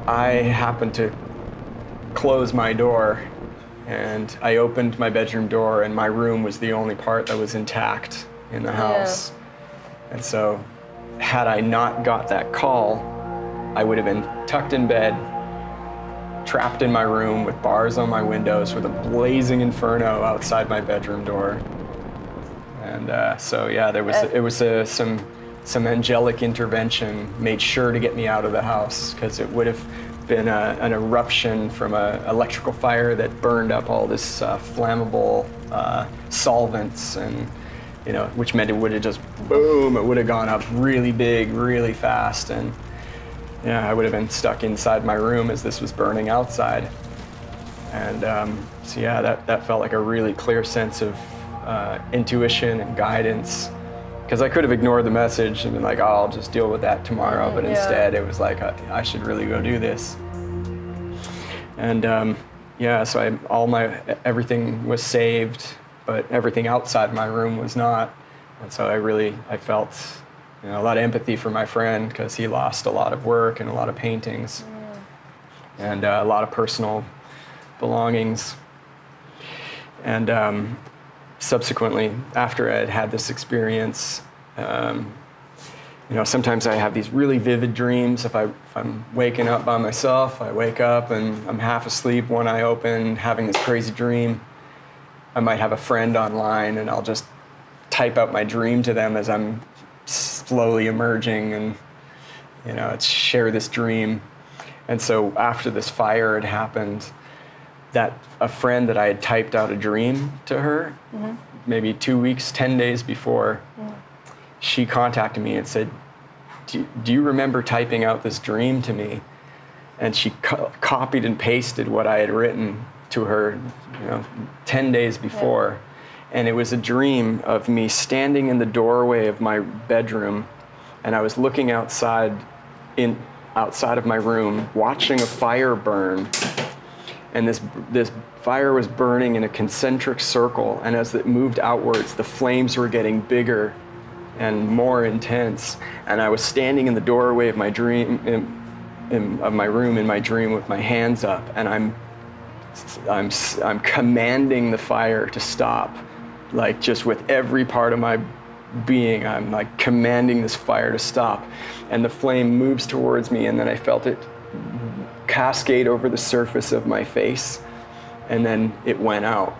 I happened to close my door, and I opened my bedroom door, and my room was the only part that was intact in the house. And so had I not got that call, I would have been tucked in bed, trapped in my room with bars on my windows, with a blazing inferno outside my bedroom door. And so yeah, some angelic intervention made sure to get me out of the house, because it would have been an eruption from an electrical fire that burned up all this flammable solvents, and which meant it would have just boom, it would have gone up really big, really fast, and yeah, I would have been stuck inside my room as this was burning outside. And so yeah, that felt like a really clear sense of intuition and guidance, because I could have ignored the message and been like, oh, I'll just deal with that tomorrow, but instead it was like, I should really go do this. And yeah, so everything was saved, but everything outside my room was not. And so I felt a lot of empathy for my friend, because he lost a lot of work and a lot of paintings and a lot of personal belongings. And subsequently, after I had had this experience, sometimes I have these really vivid dreams. If I'm waking up by myself, I wake up and I'm half asleep, one eye open, having this crazy dream. I might have a friend online, and I'll just type out my dream to them as I'm slowly emerging, and share this dream. And so after this fire had happened, that a friend that I had typed out a dream to her, maybe 2 weeks, 10 days before, she contacted me and said, do you remember typing out this dream to me? And she copied and pasted what I had written to her 10 days before. And it was a dream of me standing in the doorway of my bedroom, and I was looking outside of my room, watching a fire burn. And this fire was burning in a concentric circle, and as it moved outwards, the flames were getting bigger and more intense. And I was standing in the doorway of my of my room in my dream with my hands up, and I'm commanding the fire to stop, like just with every part of my being. I'm like commanding this fire to stop, and the flame moves towards me, and then I felt it cascade over the surface of my face, and then it went out.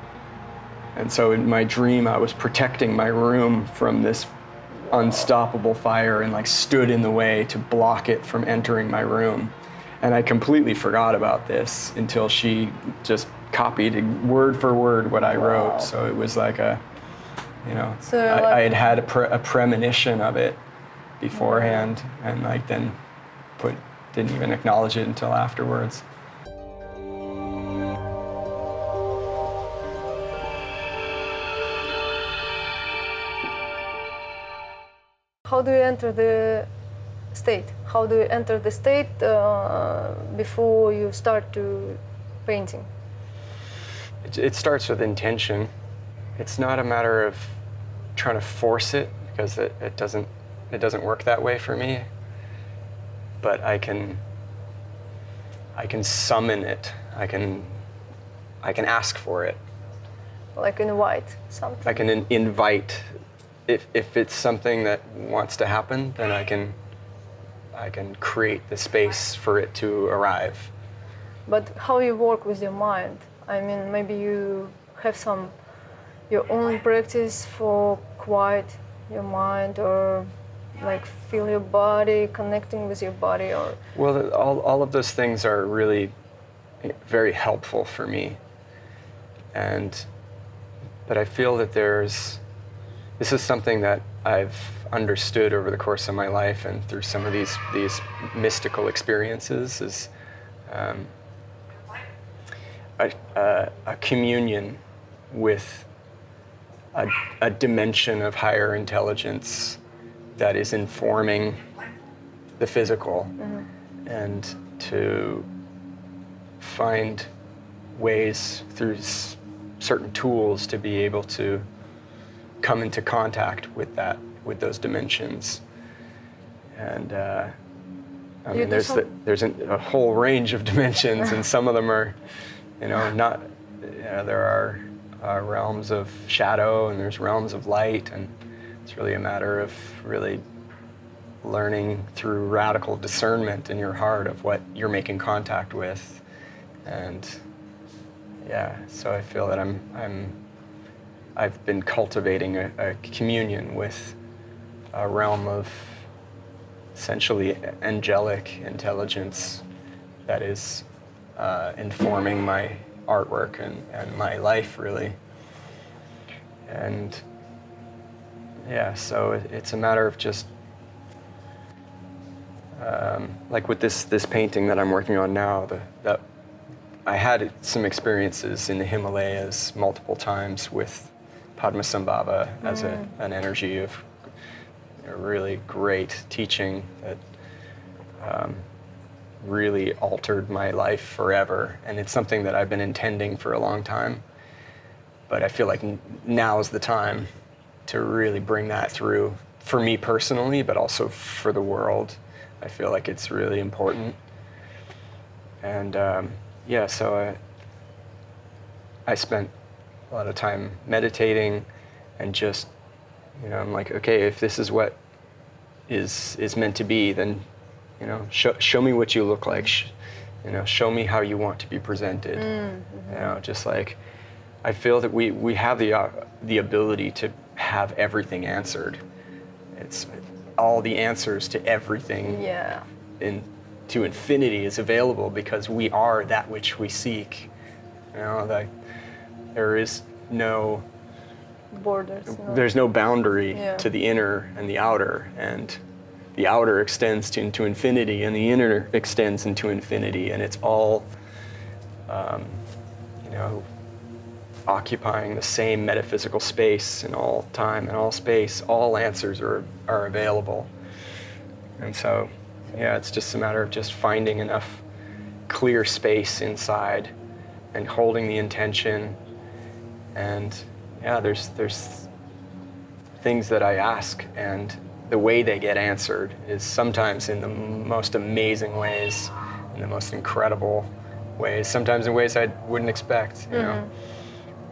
And so in my dream, I was protecting my room from this unstoppable fire, and like stood in the way to block it from entering my room. And I completely forgot about this until she just copied word for word what I wrote. So it was like I had a premonition of it beforehand, and like then didn't even acknowledge it until afterwards. How do you enter the state? How do you enter the state before you start to painting? It starts with intention. It's not a matter of trying to force it, because it doesn't work that way for me. But I can summon it. I can ask for it. Like invite something. I can invite. If it's something that wants to happen, then I can create the space for it to arrive. But how you work with your mind? I mean, maybe you have your own practice for quiet your mind, or like feel your body, connecting with your body, or... Well, all of those things are really very helpful for me. But I feel that this is something that I've understood over the course of my life, and through some of these mystical experiences, is a communion with a dimension of higher intelligence that is informing the physical, and to find ways through certain tools to be able to come into contact with those dimensions. And I mean, there's a whole range of dimensions, and some of them are, not. There are realms of shadow, and there's realms of light, and it's really a matter of really learning through radical discernment in your heart of what you're making contact with. And yeah, so I feel that I've been cultivating a communion with a realm of essentially angelic intelligence that is informing my artwork and my life, really. And yeah, so it's a matter of just like with this painting that I'm working on now, that I had some experiences in the Himalayas multiple times with Padmasambhava as an energy of a really great teaching that really altered my life forever. And it's something that I've been intending for a long time. But I feel like now is the time to really bring that through for me personally, but also for the world. I feel like it's really important. And yeah, so I spent a lot of time meditating and just, you know, I'm like, okay, if this is what is meant to be, then, you know, show me what you look like. You know, show me how you want to be presented. You know, just like, I feel that we have the ability to have everything answered. It's all the answers to everything to infinity is available because we are that which we seek. You know, like there is no borders. There's no boundary to the inner and the outer, and the outer extends into infinity, and the inner extends into infinity, and it's all, you know, occupying the same metaphysical space in all time and all space. All answers are available. And so, yeah, it's just a matter of just finding enough clear space inside and holding the intention. And yeah, there's things that I ask, and the way they get answered is sometimes in the most amazing ways, in the most incredible ways, sometimes in ways I wouldn't expect, you know.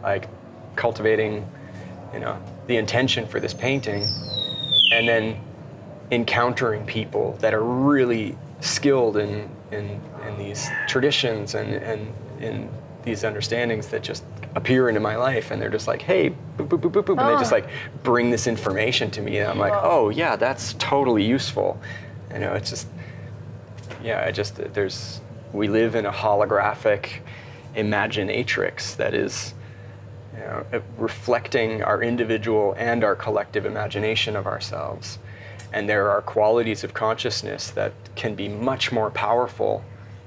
Like cultivating, you know, the intention for this painting, and then encountering people that are really skilled in these traditions and in these understandings that just appear into my life, and they're just like, hey, boop, boop, boop, boop, boop, and they just like bring this information to me, and I'm like, oh yeah, that's totally useful. You know, it's just, yeah, we live in a holographic imaginatrix that is, you know, reflecting our individual and our collective imagination of ourselves. And there are qualities of consciousness that can be much more powerful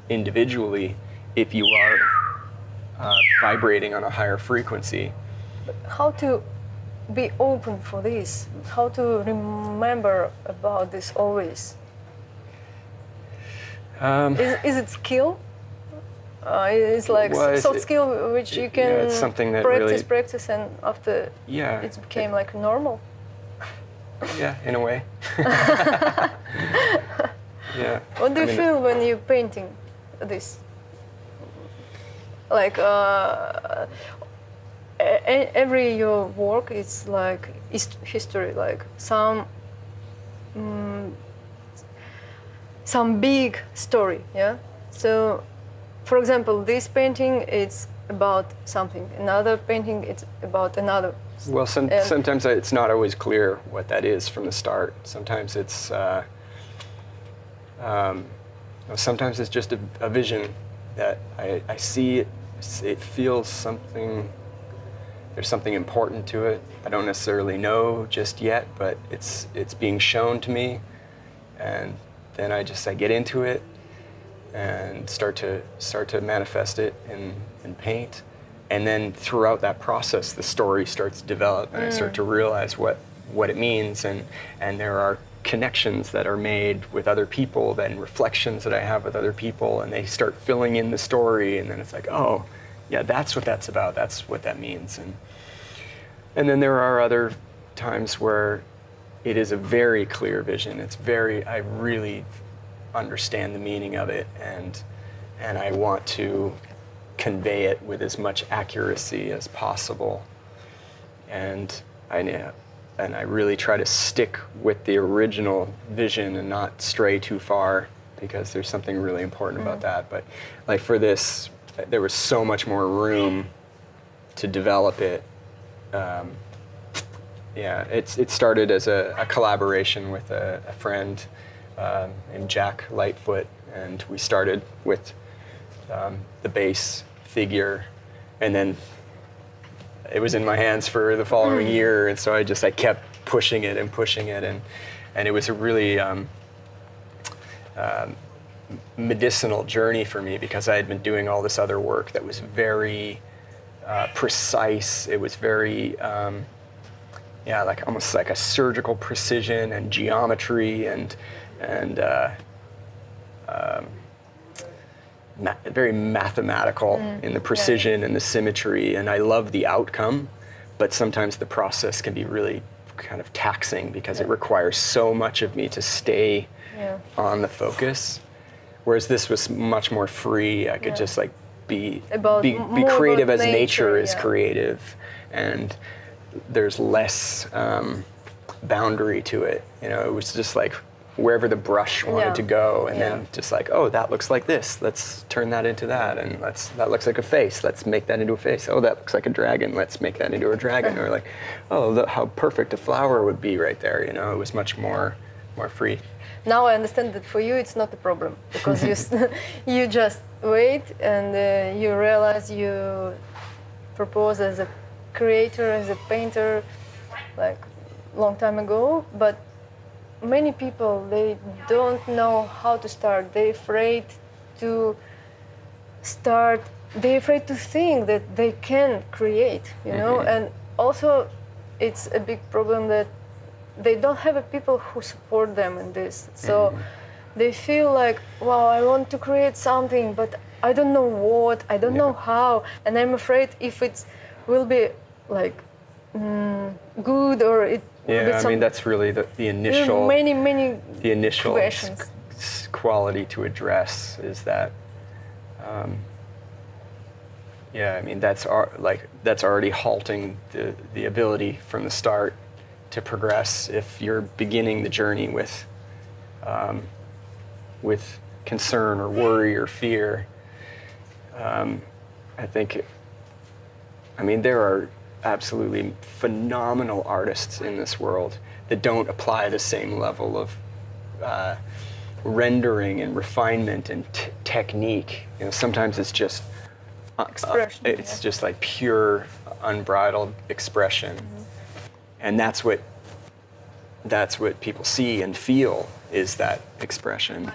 individually if you are vibrating on a higher frequency. But how to be open for this? How to remember about this always? Is it skill? It's like soft skill which you can it's something that practice, and after it became like normal. Yeah, in a way. Yeah. What do you feel when you're painting this? Like every your work is like history, like some big story, yeah. So, for example, this painting it's about something. Another painting it's about another. Well, sometimes it's not always clear what that is from the start. Sometimes it's sometimes it's just a vision that I see it. It feels something. There's something important to it. I don't necessarily know just yet, but it's being shown to me, and then I get into it and start to manifest it in paint. And then throughout that process, the story starts to develop, and I start to realize what it means, and there are connections that are made with other people, then reflections that I have with other people, and they start filling in the story, and then it's like, oh, yeah, that's what that's about, that's what that means. And then there are other times where it is a very clear vision. I really understand the meaning of it, and I want to convey it with as much accuracy as possible. And I really try to stick with the original vision and not stray too far, because there's something really important about that. But like for this, there was so much more room to develop it. It started as a collaboration with a friend named Jack Lightfoot, And we started with the base figure, and then it was in my hands for the following year, and so I kept pushing it, and it was a really medicinal journey for me, because I had been doing all this other work that was very precise. It was very like almost like a surgical precision and geometry and very mathematical in the precision and the symmetry, and I love the outcome, but sometimes the process can be really kind of taxing, because it requires so much of me to stay on the focus, whereas this was much more free. I could just like be creative as nature is creative, and there's less boundary to it. You know, it was just like wherever the brush wanted to go, and then just like, oh, that looks like this, let's turn that into that, and that looks like a face, let's make that into a face. Oh, that looks like a dragon, let's make that into a dragon. Or like, oh, how perfect a flower would be right there. You know, it was much more free. Now I understand that for you it's not a problem, because you just wait and you realize you propose as a creator, as a painter, like long time ago, but many people, they don't know how to start. They're afraid to start. They're afraid to think that they can create, you know. And also, it's a big problem that they don't have a people who support them in this. So they feel like, wow, I want to create something, but I don't know what, I don't know how, and I'm afraid if it will be like good, or it. Yeah, I mean, that's really the initial, the initial questions. Quality to address is that, I mean, that's already halting the ability from the start to progress if you're beginning the journey with concern or worry or fear. I think, I mean, there are absolutely phenomenal artists in this world that don't apply the same level of rendering and refinement and technique. You know, sometimes it's just expression. It's just like pure, unbridled expression, and that's what people see and feel is that expression.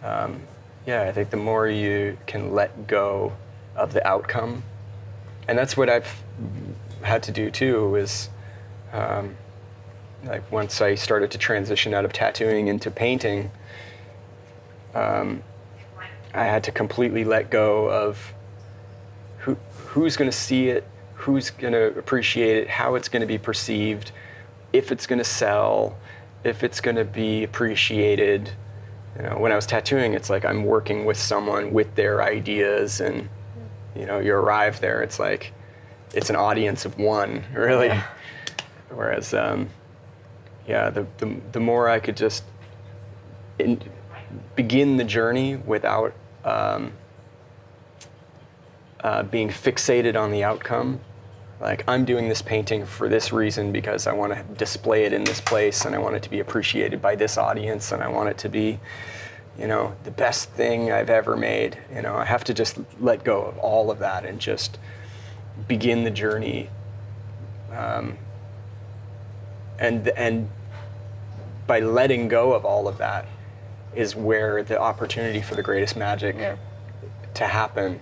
I think the more you can let go of the outcome, and that's what I've had to do too, is like once I started to transition out of tattooing into painting, I had to completely let go of who's going to see it, who's going to appreciate it, how it's going to be perceived, if it's going to sell, if it's going to be appreciated. You know, when I was tattooing, it's like I'm working with someone with their ideas, and you know, you arrive there, it's like it's an audience of one, really. Whereas, the more I could just begin the journey without being fixated on the outcome. Like, I'm doing this painting for this reason because I want to display it in this place, and I want it to be appreciated by this audience, and I want it to be, you know, the best thing I've ever made. You know, I have to just let go of all of that and just begin the journey. And by letting go of all of that is where the opportunity for the greatest magic to happen.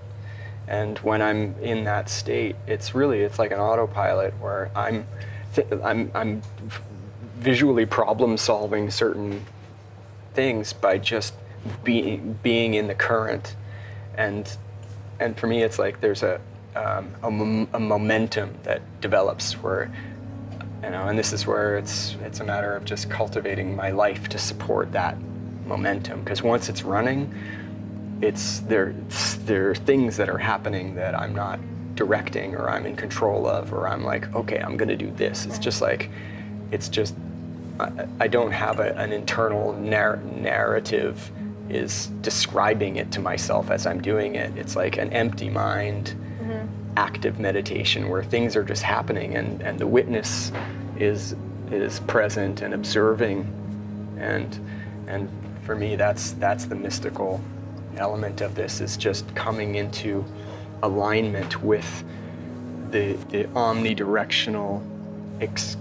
And when I'm in that state, it's like an autopilot where I'm visually problem solving certain things by just being in the current. And for me, it's like there's a momentum that develops where, you know, and this is where it's a matter of just cultivating my life to support that momentum. Because once it's running, there are things that are happening that I'm not directing, or I'm in control of, or I'm like, okay, I'm gonna do this. It's just like, I don't have an internal narrative is describing it to myself as I'm doing it. It's like an empty mind, active meditation where things are just happening, and the witness is present and observing, and for me, that's the mystical element of this, is just coming into alignment with the omnidirectional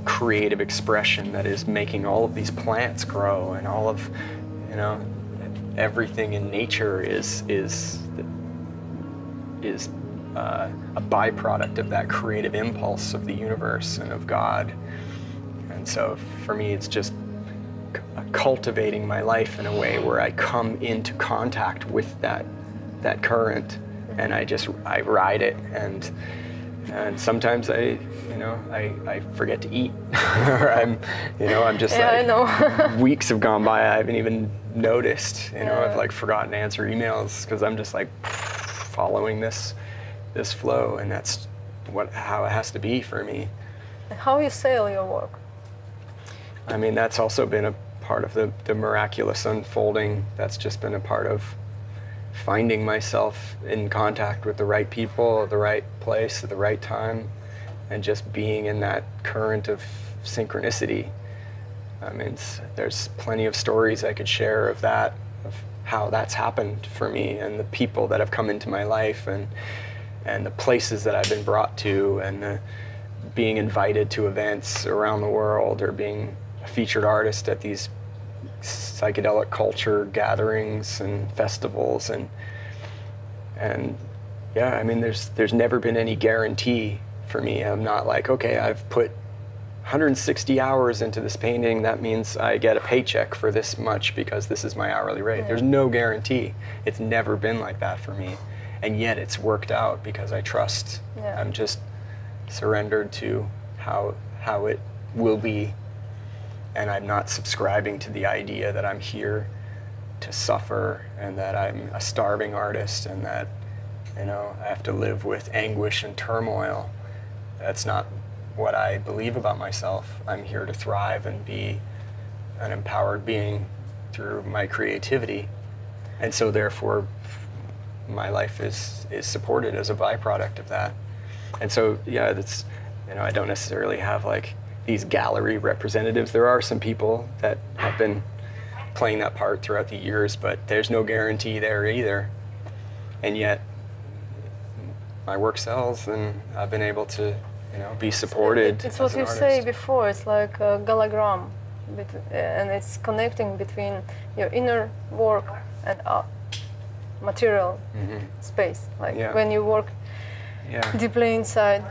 creative expression that is making all of these plants grow, and all of, you know, everything in nature is a byproduct of that creative impulse of the universe and of God. And so for me, it's just cultivating my life in a way where I come into contact with that current, and I ride it, and sometimes I forget to eat, or I'm just I know. weeks have gone by, I haven't even noticed, I've like forgotten to answer emails because I'm just like following this flow, and that's how it has to be for me. How you sail your work? I mean, that's also been a part of the miraculous unfolding. That's just been a part of finding myself in contact with the right people, the right place, at the right time, and just being in that current of synchronicity. I mean, there's plenty of stories I could share of that, of how that's happened for me, and the people that have come into my life, and the places that I've been brought to, and being invited to events around the world, or being a featured artist at these psychedelic culture gatherings and festivals, and yeah, I mean, there's never been any guarantee for me. I'm not like, okay, I've put 160 hours into this painting, that means I get a paycheck for this much because this is my hourly rate. Yeah. There's no guarantee. It's never been like that for me, and yet it's worked out because I trust. Yeah. I'm just surrendered to how it will be. And I'm not subscribing to the idea that I'm here to suffer, and that I'm a starving artist, and that, I have to live with anguish and turmoil. That's not what I believe about myself. I'm here to thrive and be an empowered being through my creativity. And so therefore, my life is supported as a byproduct of that. And so, yeah, that's, I don't necessarily have like these gallery representatives. There are some people that have been playing that part throughout the years, but there's no guarantee there either. And yet my work sells, and I've been able to, be supported. It's what you say before. It's like a galagram, and it's connecting between your inner work and material space. Like when you work deeply inside.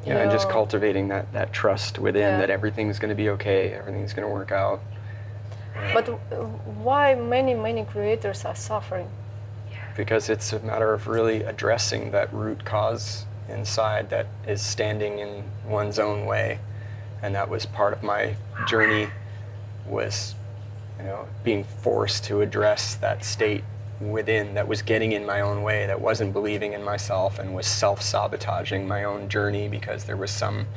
Yeah, and just cultivating that trust within, that everything's going to be okay, everything's going to work out. But why many creators are suffering? Because it's a matter of really addressing that root cause inside that is standing in one's own way. And that was part of my journey, was, being forced to address that state within that was getting in my own way, that wasn't believing in myself, and was self-sabotaging my own journey because there was some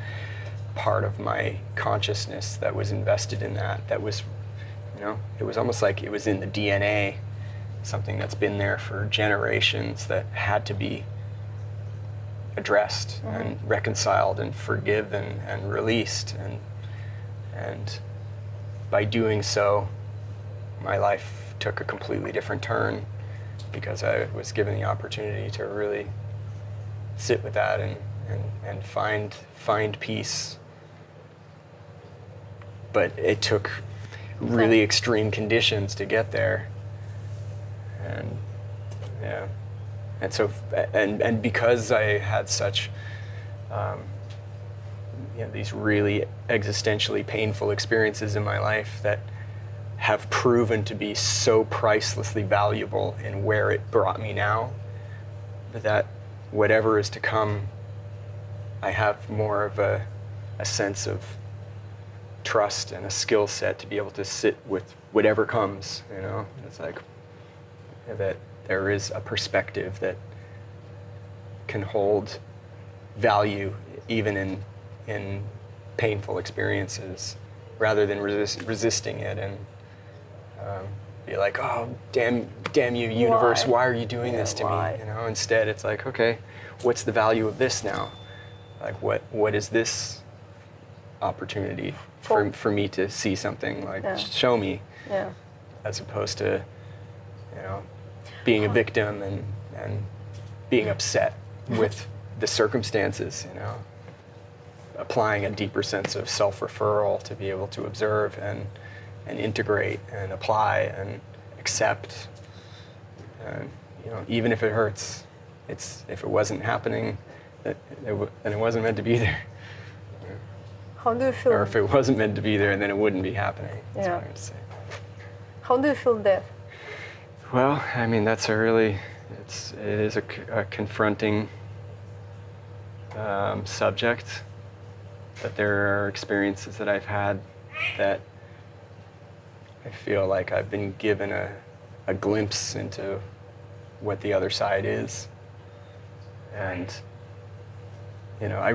part of my consciousness that was invested in that was, it was almost like it was in the DNA, something that's been there for generations that had to be addressed and reconciled and forgiven and released, and by doing so, my life took a completely different turn, because I was given the opportunity to really sit with that and find peace. But it took really extreme conditions to get there, and and so and because I had such these really existentially painful experiences in my life that have proven to be so pricelessly valuable in where it brought me now, that whatever is to come, I have more of a sense of trust and a skill set to be able to sit with whatever comes, It's like that there is a perspective that can hold value even in painful experiences, rather than resisting it and be like, oh, damn you, universe, why are you doing this to me? Instead, it's like, okay, what's the value of this now? Like, what is this opportunity for me to see something? Like, show me. Yeah. as opposed to, you know, being a victim and being upset with the circumstances, you know, applying a deeper sense of self-referral to be able to observe and integrate and apply and accept. You know, even if it hurts, if it wasn't happening, then it wasn't meant to be there. How do you feel? Or if it wasn't meant to be there, then it wouldn't be happening. That's Yeah. what I would say. How do you feel death? Well, I mean, that's a really, it is a confronting subject. But there are experiences that I've had that I feel like I've been given a glimpse into what the other side is. And, you know, I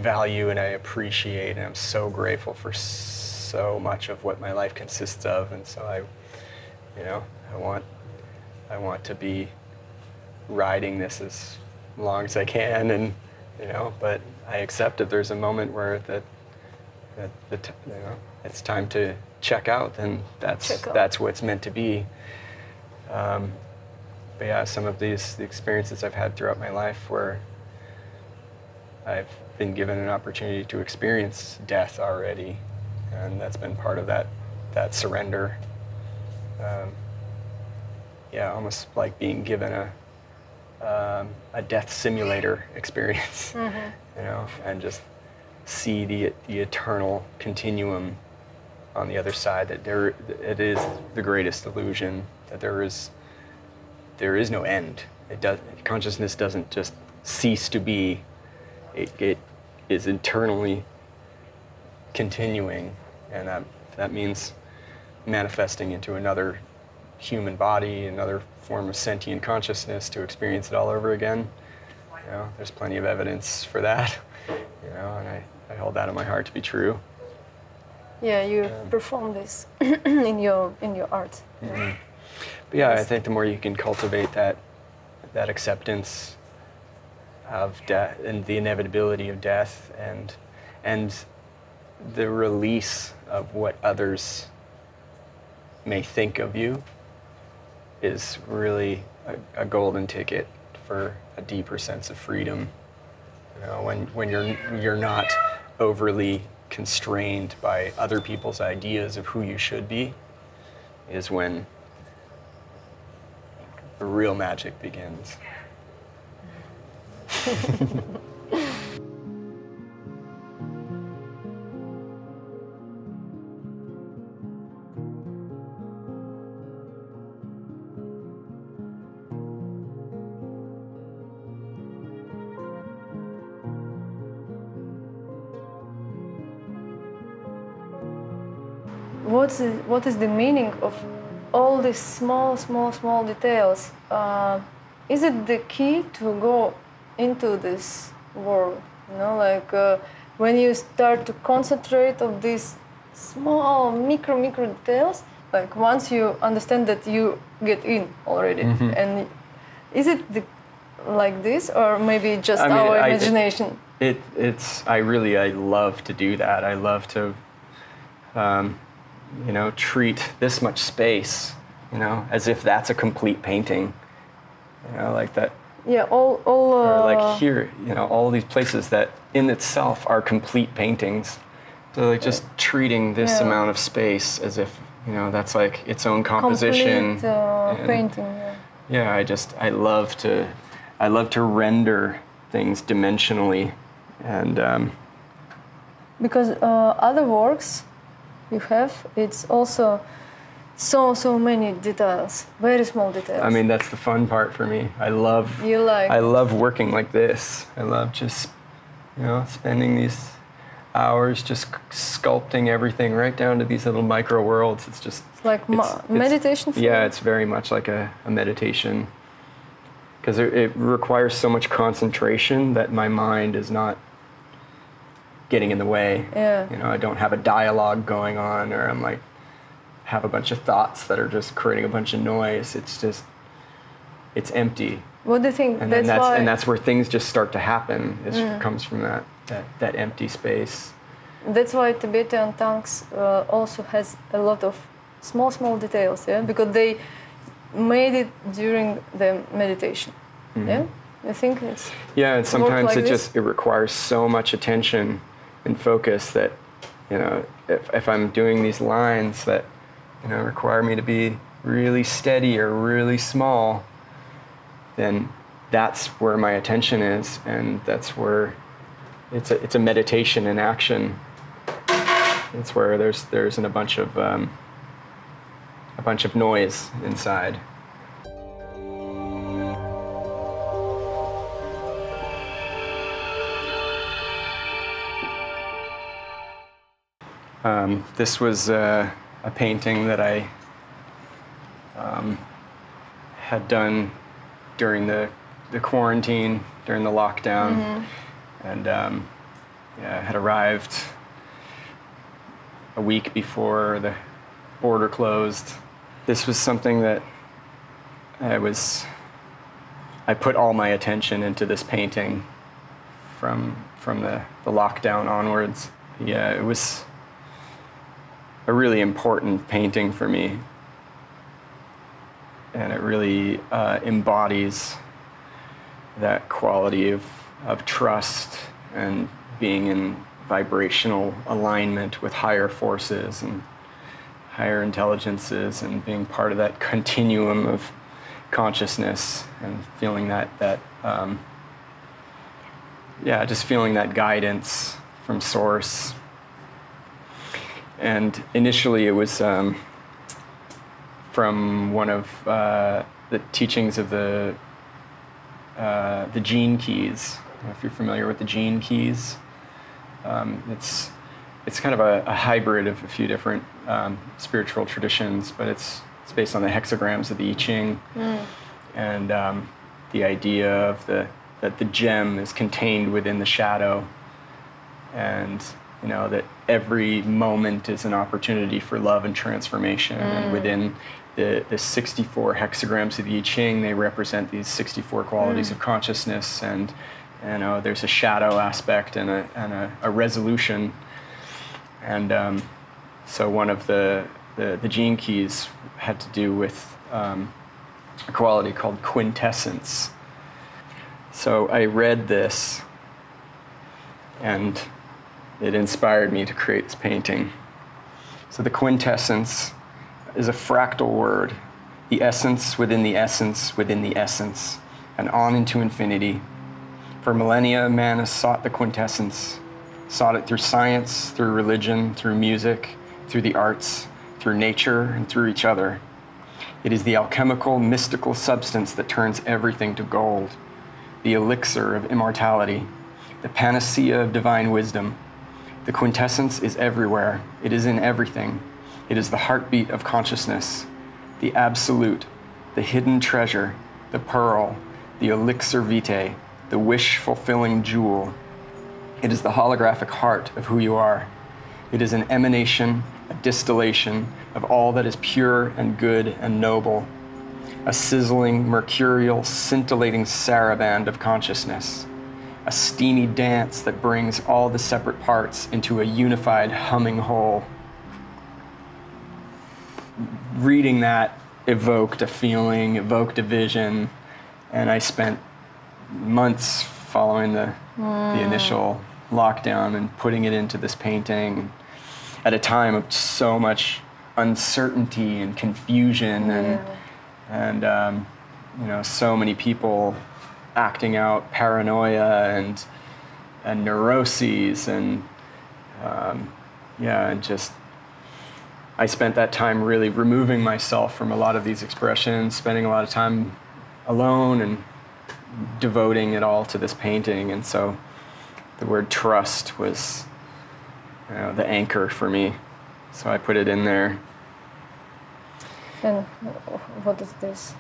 value and I appreciate and I'm so grateful for so much of what my life consists of. And so I want to be riding this as long as I can, and, you know, but I accept that there's a moment where you know, it's time to check out, and that's what's meant to be. But yeah, some of the experiences I've had throughout my life where I've been given an opportunity to experience death already, and that's been part of that surrender. Yeah, almost like being given a death simulator experience, you know, and just see the eternal continuum on the other side. That it is the greatest illusion. That there is no end. Consciousness doesn't just cease to be. It is eternally continuing, and that means manifesting into another human body, another form of sentient consciousness to experience it all over again. You know, there's plenty of evidence for that. You know, and I hold that in my heart to be true. Yeah, you perform this in your art. Mm-hmm. But yeah, I think the more you can cultivate that acceptance of death and the inevitability of death, and the release of what others may think of you, is really a golden ticket for a deeper sense of freedom. You know, when you're not overly constrained by other people's ideas of who you should be, is when the real magic begins. What is the meaning of all these small details? Is it the key to go into this world? You know, like when you start to concentrate on these small micro details, like once you understand that, you get in already. Mm-hmm. And is it like this, or maybe just our imagination? I love to do that. I love to you know, treat this much space, you know, as if that's a complete painting, you know, like that. Yeah, all or like here, you know, all these places that in itself are complete paintings. So like just treating this amount of space as if, you know, that's like its own composition. Complete painting. Yeah. Yeah, I love to render things dimensionally, and because other works you have, it's also so many details, very small details. I mean, that's the fun part for me. I love working like this. I love just, you know, spending these hours just sculpting everything right down to these little micro worlds. It's just like meditation. Yeah, it's very much like a meditation, because it requires so much concentration that my mind is not getting in the way. Yeah. You know, I don't have a dialogue going on, or I'm like have a bunch of thoughts that are just creating a bunch of noise. It's empty. What do you think? And that's where things just start to happen. Comes from that empty space. That's why Tibetan tanks also has a lot of small details, yeah, because they made it during the meditation. Yeah, I think it's and sometimes like it requires so much attention and focus that, you know, if I'm doing these lines that, you know, require me to be really steady or really small, then that's where my attention is, and that's where it's a meditation in action. It's where there isn't a bunch of noise inside. This was a painting that I had done during the quarantine, during the lockdown, and had arrived a week before the border closed. This was something that I put all my attention into this painting from the lockdown onwards. Yeah, it was a really important painting for me, and it really embodies that quality of trust and being in vibrational alignment with higher forces and higher intelligences, and being part of that continuum of consciousness, and feeling just feeling that guidance from Source. And initially it was from one of the teachings of the gene keys. I don't know if you're familiar with the gene keys. It's kind of a hybrid of a few different spiritual traditions, but it's based on the hexagrams of the I Ching, and the idea of that the gem is contained within the shadow, and you know that every moment is an opportunity for love and transformation. And within the 64 hexagrams of the I Ching, they represent these 64 qualities of consciousness, and you know there's a shadow aspect and a resolution. And so one of the gene keys had to do with a quality called quintessence. So I read this, and it inspired me to create this painting. So the quintessence is a fractal word, the essence within the essence within the essence, and on into infinity. For millennia, man has sought the quintessence, sought it through science, through religion, through music, through the arts, through nature, and through each other. It is the alchemical, mystical substance that turns everything to gold, the elixir of immortality, the panacea of divine wisdom. The quintessence is everywhere. It is in everything. It is the heartbeat of consciousness, the absolute, the hidden treasure, the pearl, the elixir vitae, the wish-fulfilling jewel. It is the holographic heart of who you are. It is an emanation, a distillation of all that is pure and good and noble, a sizzling, mercurial, scintillating saraband of consciousness, a steamy dance that brings all the separate parts into a unified humming whole. Reading that evoked a feeling, evoked a vision, and I spent months following the initial lockdown and putting it into this painting at a time of so much uncertainty and confusion, and you know, so many people acting out paranoia and neuroses, and and just I spent that time really removing myself from a lot of these expressions, spending a lot of time alone and devoting it all to this painting. And so the word trust was, you know, the anchor for me. So I put it in there. And what is this?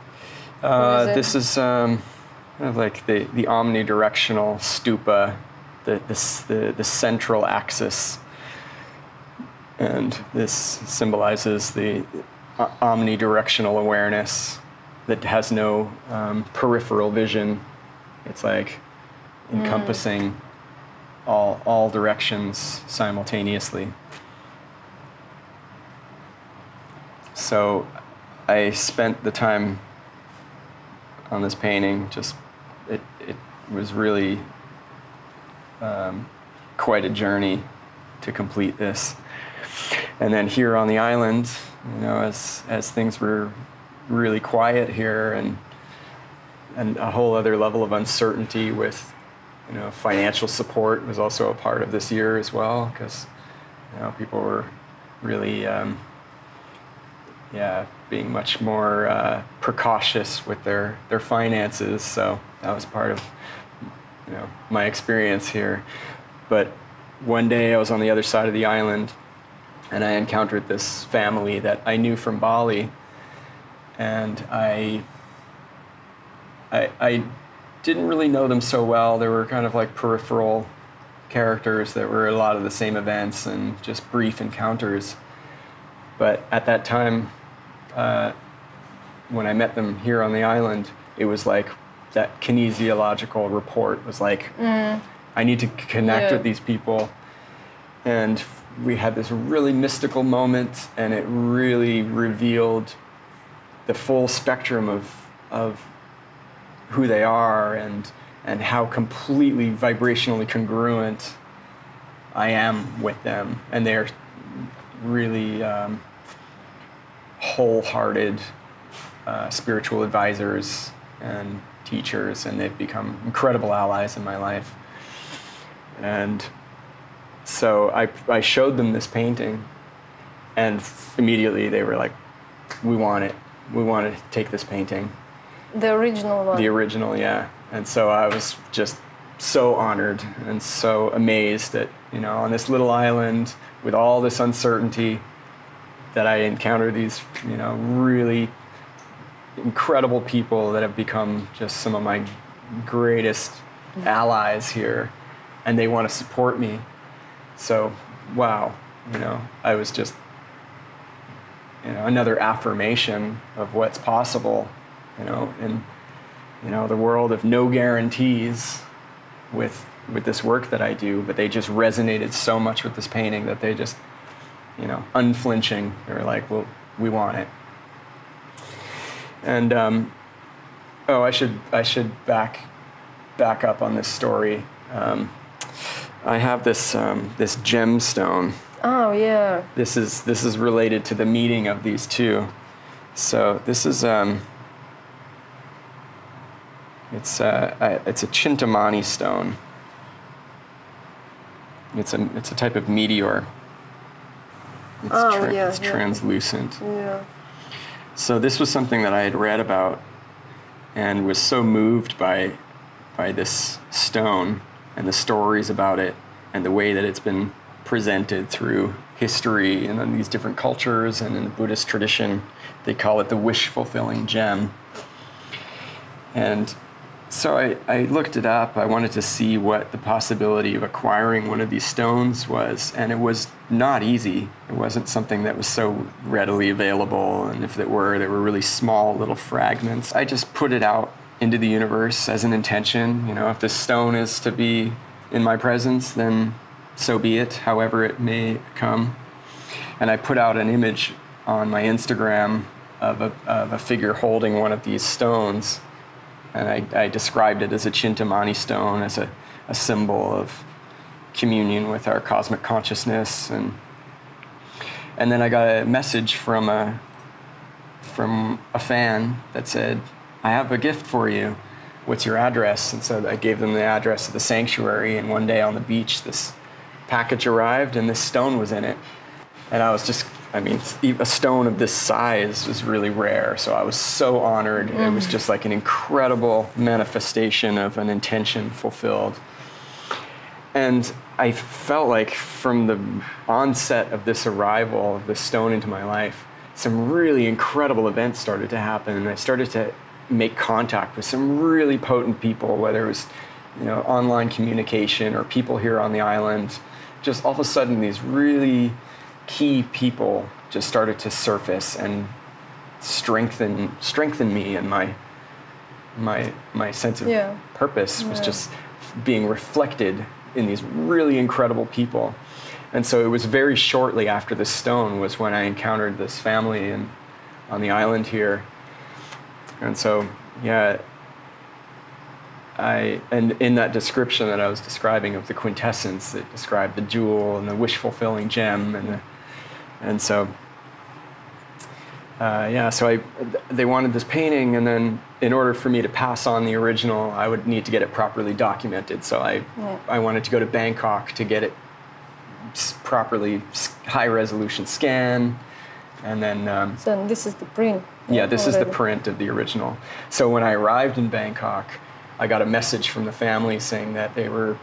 This is like the omnidirectional stupa, the central axis. And this symbolizes the omnidirectional awareness that has no peripheral vision. It's like encompassing all directions simultaneously. so I spent the time on this painting. Just it was really quite a journey to complete this. And then here on the island, you know, as things were really quiet here, and a whole other level of uncertainty with, you know, financial support was also a part of this year as well, because, you know, people were really being much more precautious with their finances. So that was part of, you know, my experience here. But one day I was on the other side of the island, and I encountered this family that I knew from Bali, and I didn't really know them so well. They were kind of like peripheral characters that were a lot of the same events and just brief encounters. But at that time, when I met them here on the island, it was like that kinesiological report was like, I need to connect with these people. And we had this really mystical moment, and it really revealed the full spectrum of who they are, and how completely vibrationally congruent I am with them. And they're really wholehearted spiritual advisors and teachers, and they've become incredible allies in my life. And so I showed them this painting, and immediately they were like, we want it. We want to take this painting. The original one. The original, yeah. And so I was just so honored and so amazed that, you know, on this little island with all this uncertainty, that I encountered these, you know, really incredible people that have become just some of my greatest allies here, and they want to support me. So, wow, you know, I was just, you know, another affirmation of what's possible, you know, in, you know, the world of no guarantees with this work that I do. But they just resonated so much with this painting that they just, you know, unflinching, they were like, well, we want it. And I should back up on this story. I have this this gemstone. Oh yeah. This is related to the meeting of these two. So this is it's a cintamani stone. It's a type of meteor. It's translucent. Yeah. So this was something that I had read about, and was so moved by this stone and the stories about it, and the way that it's been presented through history and in these different cultures, and in the Buddhist tradition, they call it the wish-fulfilling gem. And so I looked it up. I wanted to see what the possibility of acquiring one of these stones was, and it was not easy. It wasn't something that was so readily available, and if it were, they were really small little fragments. I just put it out into the universe as an intention. You know, if this stone is to be in my presence, then so be it, however it may come. And I put out an image on my Instagram of a figure holding one of these stones. And I described it as a cintamani stone, as a symbol of communion with our cosmic consciousness. And then I got a message from a fan that said, I have a gift for you. What's your address? And so I gave them the address of the sanctuary, and one day on the beach, this package arrived, and this stone was in it. And I was just, I mean, a stone of this size was really rare, so I was so honored. It was just like an incredible manifestation of an intention fulfilled. And I felt like from the onset of this arrival of this stone into my life, some really incredible events started to happen, and I started to make contact with some really potent people, whether it was, you know, online communication or people here on the island. Just all of a sudden, these really key people just started to surface and strengthen me, and my sense of purpose was just being reflected in these really incredible people. And so it was very shortly after this stone was when I encountered this family, and on the island here. And so, yeah, and in that description that I was describing of the quintessence, it described the jewel and the wish-fulfilling gem, and so, so they wanted this painting, and then in order for me to pass on the original, I would need to get it properly documented. So I wanted to go to Bangkok to get it properly high-resolution scan, and then... so this is the print? Yeah, this is the print of the original. So when I arrived in Bangkok, I got a message from the family saying that they were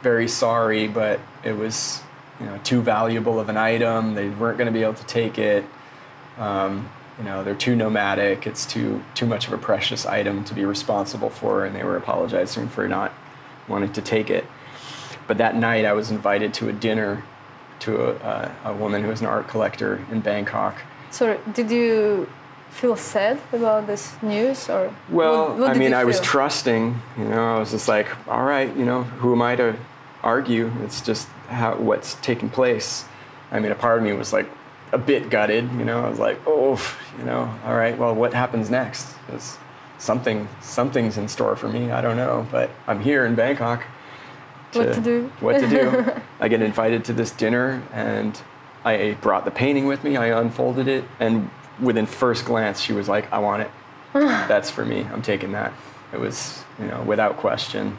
very sorry, but it was, too valuable of an item. They weren't going to be able to take it. They're too nomadic. It's too much of a precious item to be responsible for, and they were apologizing for not wanting to take it. But that night, I was invited to a dinner to a woman who was an art collector in Bangkok. Sorry, did you feel sad about this news, or well, what I was trusting. I was just like, all right, who am I to argue? It's just what's taking place. A part of me was like a bit gutted. I was like, all right, well, what happens next? Because something's in store for me. I don't know, but I'm here in Bangkok. What to do? I get invited to this dinner, and I brought the painting with me. I unfolded it, and within first glance, she was like, I want it. That's for me. I'm taking that. It was, without question.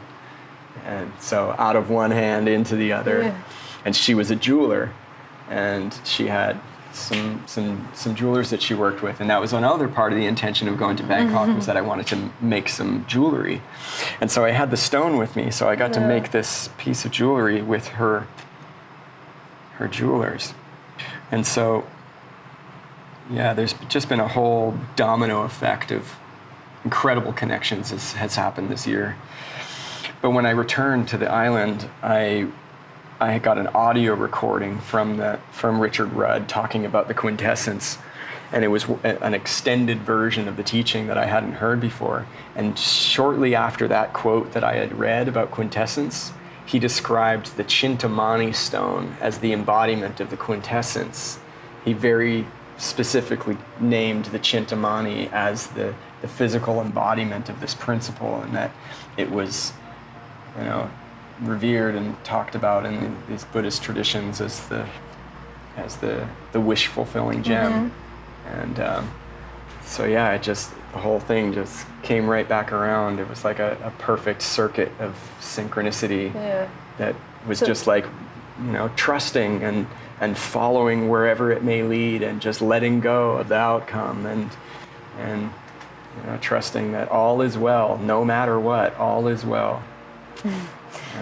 And so out of one hand into the other. Yeah. And she was a jeweler, and she had some jewelers that she worked with. And that was another part of the intention of going to Bangkok, was that I wanted to make some jewelry. And so I had the stone with me, so I got to make this piece of jewelry with her jewelers. And so, yeah, there's just been a whole domino effect of incredible connections has happened this year. But when I returned to the island, I got an audio recording from Richard Rudd talking about the quintessence, and it was an extended version of the teaching that I hadn't heard before. And shortly after that quote that I had read about quintessence, he described the cintamani stone as the embodiment of the quintessence. He very specifically named the cintamani as the physical embodiment of this principle, and that it was, revered and talked about in these Buddhist traditions as the wish-fulfilling gem. And so yeah, the whole thing just came right back around. It was like a perfect circuit of synchronicity that was just like, trusting and following wherever it may lead, and just letting go of the outcome, and trusting that all is well, no matter what, all is well.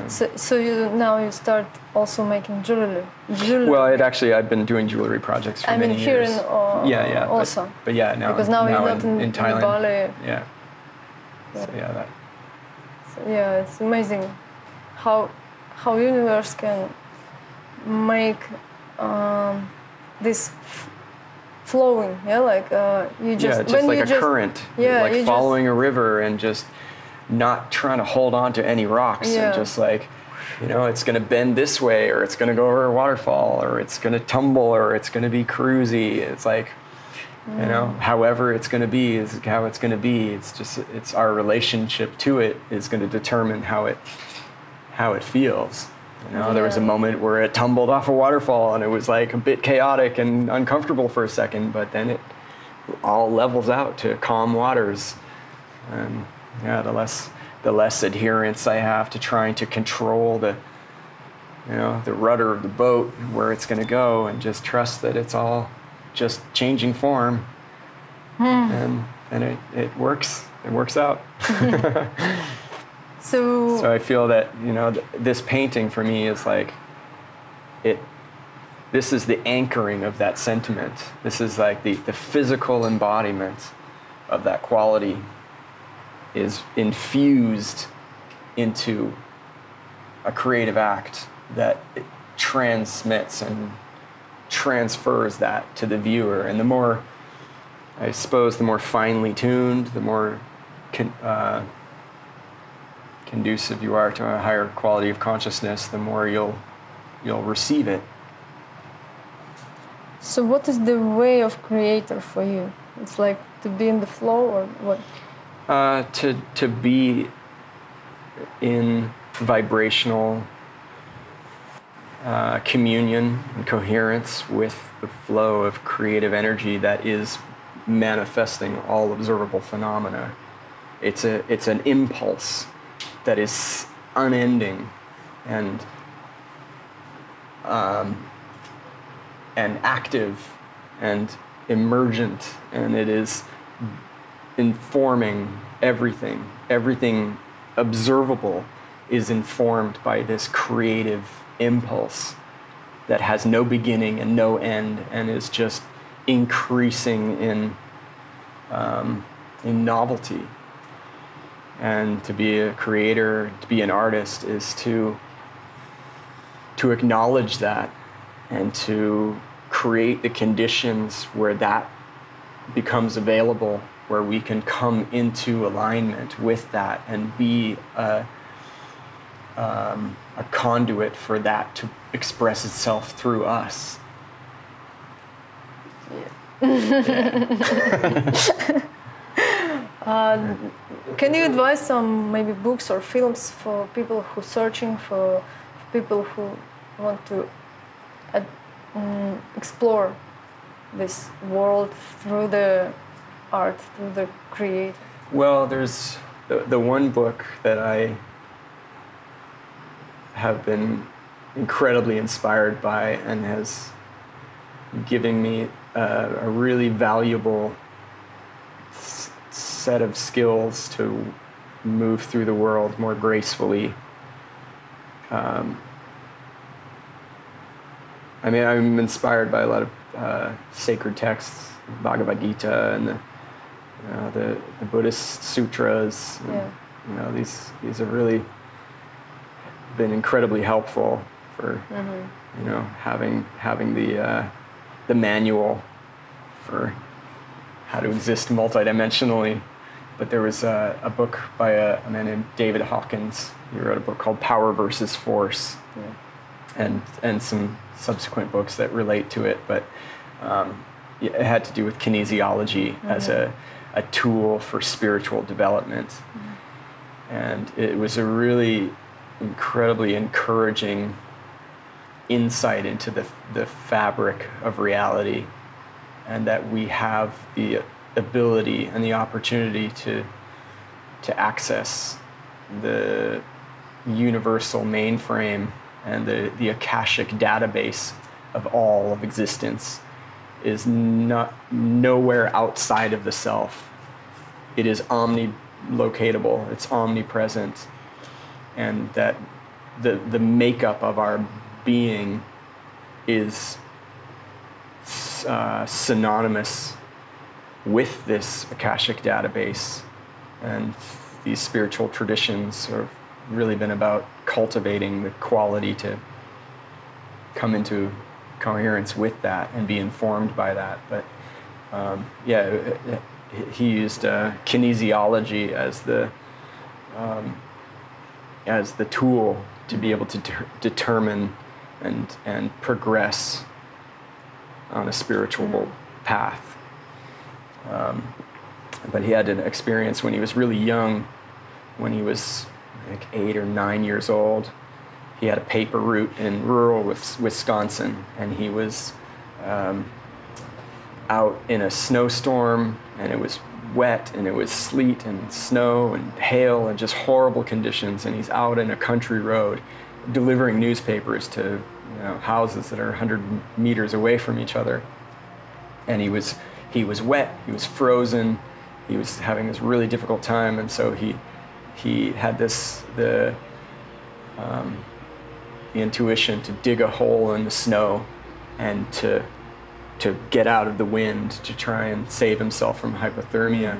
So you start also making jewelry. Well, I've been doing jewelry projects for many years. Here in also. But yeah, now because now you're not in Thailand. Bali. Yeah. So yeah, it's amazing how universe can make this flowing. Yeah, like you just current. Yeah, like following a river and just not trying to hold on to any rocks, and just like, it's going to bend this way, or it's going to go over a waterfall, or it's going to tumble, or it's going to be cruisy. It's like, however it's going to be is how it's going to be. It's our relationship to it is going to determine how it feels. There was a moment where it tumbled off a waterfall, and it was like a bit chaotic and uncomfortable for a second, but then it all levels out to calm waters. And the less adherence I have to trying to control the rudder of the boat, where it's going to go, and just trust that it's all just changing form, and it works. It works out. So I feel that this painting for me is like this is the anchoring of that sentiment. This is like the physical embodiment of that quality is infused into a creative act that transmits and transfers that to the viewer. And the more finely tuned, the more conducive you are to a higher quality of consciousness, the more you'll receive it. So what is the way of creator for you? It's like to be in the flow, or what? To be in vibrational communion and coherence with the flow of creative energy that is manifesting all observable phenomena. It's an impulse that is unending and active and emergent, and it is informing everything. Everything observable is informed by this creative impulse that has no beginning and no end, and is just increasing in novelty. And to be a creator, to be an artist, is to acknowledge that and to create the conditions where that becomes available, where we can come into alignment with that and be a conduit for that to express itself through us. Can you advise some maybe books or films for people who are searching, for people who want to explore this world through the art, through the create? Well, there's the one book that I have been incredibly inspired by and has given me a really valuable set of skills to move through the world more gracefully. I mean, I'm inspired by a lot of sacred texts, Bhagavad Gita and the Buddhist sutras. And, these have really been incredibly helpful for having the manual for how to exist multidimensionally. But there was a book by a man named David Hawkins. He wrote a book called Power versus Force, and some subsequent books that relate to it. But it had to do with kinesiology as a tool for spiritual development. And it was a really incredibly encouraging insight into the fabric of reality, and that we have the ability and the opportunity to access the universal mainframe and the Akashic database of all of existence is not nowhere outside of the self. It is omnilocatable, it's omnipresent, and that the makeup of our being is synonymous with this Akashic database. And these spiritual traditions have really been about cultivating the quality to come into coherence with that and be informed by that. But he used kinesiology as the tool to be able to determine and progress on a spiritual path. But he had an experience when he was really young, when he was like 8 or 9 years old. He had a paper route in rural Wisconsin, and he was out in a snowstorm, and it was wet, and it was sleet and snow and hail and just horrible conditions, and he's out in a country road delivering newspapers to houses that are 100 meters away from each other. And he was wet, he was frozen, he was having this really difficult time, and so he had the intuition to dig a hole in the snow and to get out of the wind to try and save himself from hypothermia.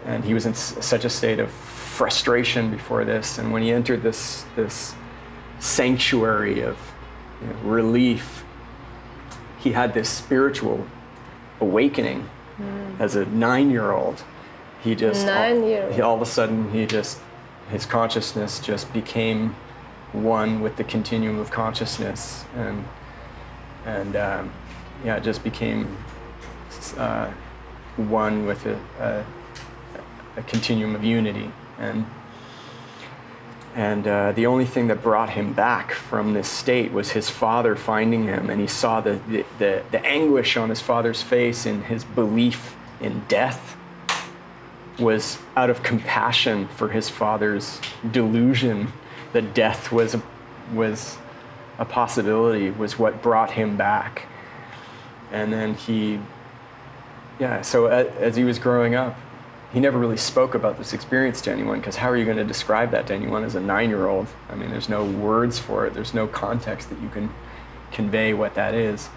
And he was in such a state of frustration before this, and when he entered this sanctuary of relief, he had this spiritual awakening as a 9-year-old. He just all of a sudden his consciousness just became one with the continuum of consciousness, and it just became one with a continuum of unity. And the only thing that brought him back from this state was his father finding him, and he saw the anguish on his father's face, and his belief in death was out of compassion for his father's delusion that death was a possibility, was what brought him back. And then so as he was growing up, he never really spoke about this experience to anyone, because how are you going to describe that to anyone as a 9-year-old? I mean, there's no words for it. There's no context that you can convey what that is.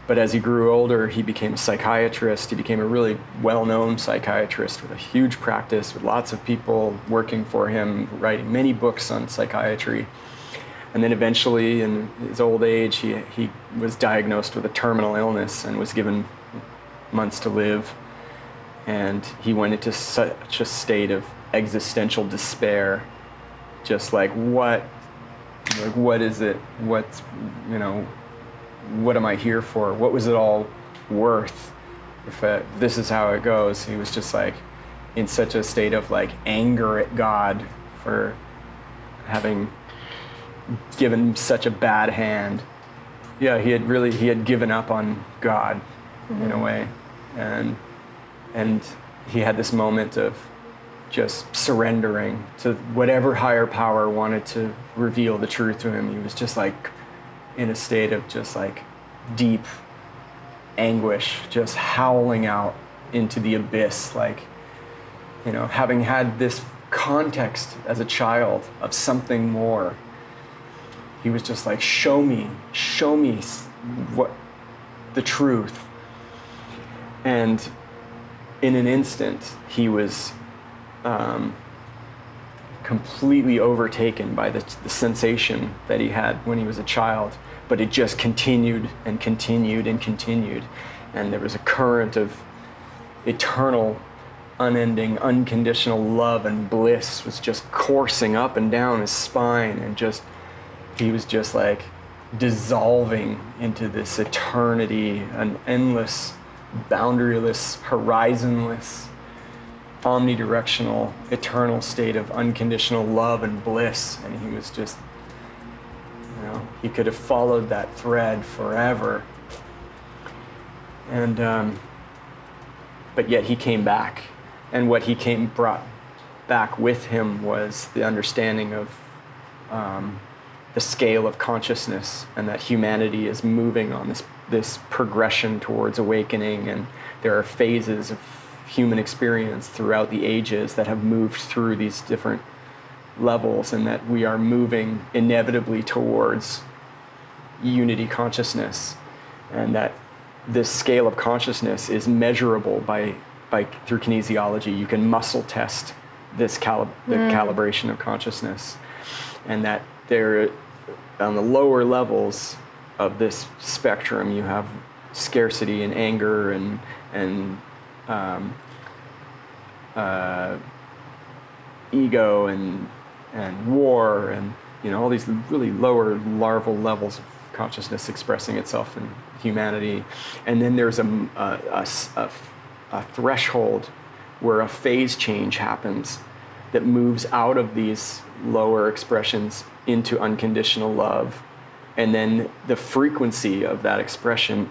But as he grew older, he became a psychiatrist. He became a really well-known psychiatrist with a huge practice, with lots of people working for him, writing many books on psychiatry. And then eventually, in his old age, he was diagnosed with a terminal illness and was given months to live. And he went into such a state of existential despair, just like what is it? What am I here for? What was it all worth if this is how it goes? He was just like in such a state of like anger at God for having given such a bad hand. Yeah, he had given up on God in a way, and he had this moment of just surrendering to whatever higher power wanted to reveal the truth to him. He was just like in a state of just like deep anguish, just howling out into the abyss, like, having had this context as a child of something more. He was just like, show me what the truth. And in an instant, he was completely overtaken by the sensation that he had when he was a child, but it just continued and continued and continued. And there was a current of eternal, unending, unconditional love and bliss was just coursing up and down his spine, and he was just like dissolving into this eternity, an endless, boundaryless, horizonless, omnidirectional, eternal state of unconditional love and bliss. And he was just, he could have followed that thread forever. And, but yet he came back. And what he brought back with him was the understanding of the scale of consciousness, and that humanity is moving on this progression towards awakening, and there are phases of human experience throughout the ages that have moved through these different levels, and that we are moving inevitably towards unity consciousness, and that this scale of consciousness is measurable through kinesiology. You can muscle test this the calibration of consciousness, and that there, on the lower levels of this spectrum, you have scarcity and anger and ego and war, and all these really lower larval levels of consciousness expressing itself in humanity. And then there's a threshold where a phase change happens that moves out of these lower expressions into unconditional love. And then the frequency of that expression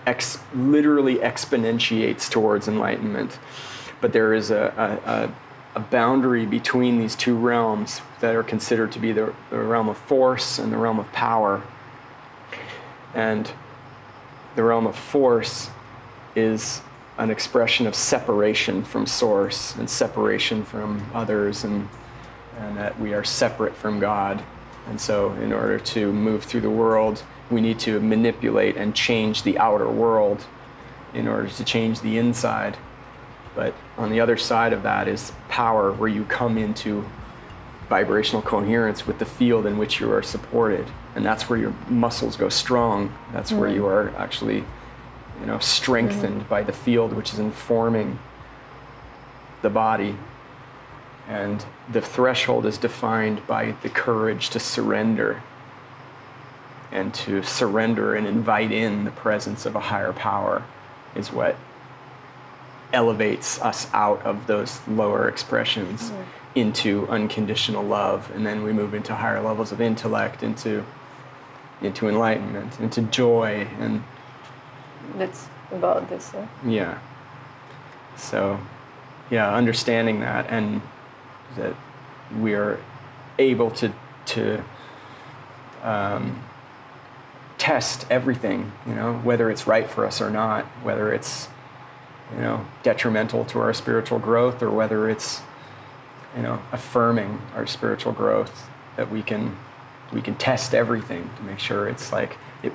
literally exponentiates towards enlightenment. But there is a boundary between these two realms that are considered to be the realm of force and the realm of power. And the realm of force is an expression of separation from source and separation from others, and that we are separate from God. And so in order to move through the world, we need to manipulate and change the outer world in order to change the inside. But on the other side of that is power, where you come into vibrational coherence with the field in which you are supported. And that's where your muscles go strong. That's where you are actually, strengthened by the field which is informing the body. And the threshold is defined by the courage to surrender, and to surrender and invite in the presence of a higher power is what elevates us out of those lower expressions into unconditional love, and then we move into higher levels of intellect, into enlightenment, into joy, and that's about this. yeah. So, yeah, understanding that, and that we are able to test everything, whether it's right for us or not, whether it's detrimental to our spiritual growth, or whether it's affirming our spiritual growth, that we can test everything to make sure it's like it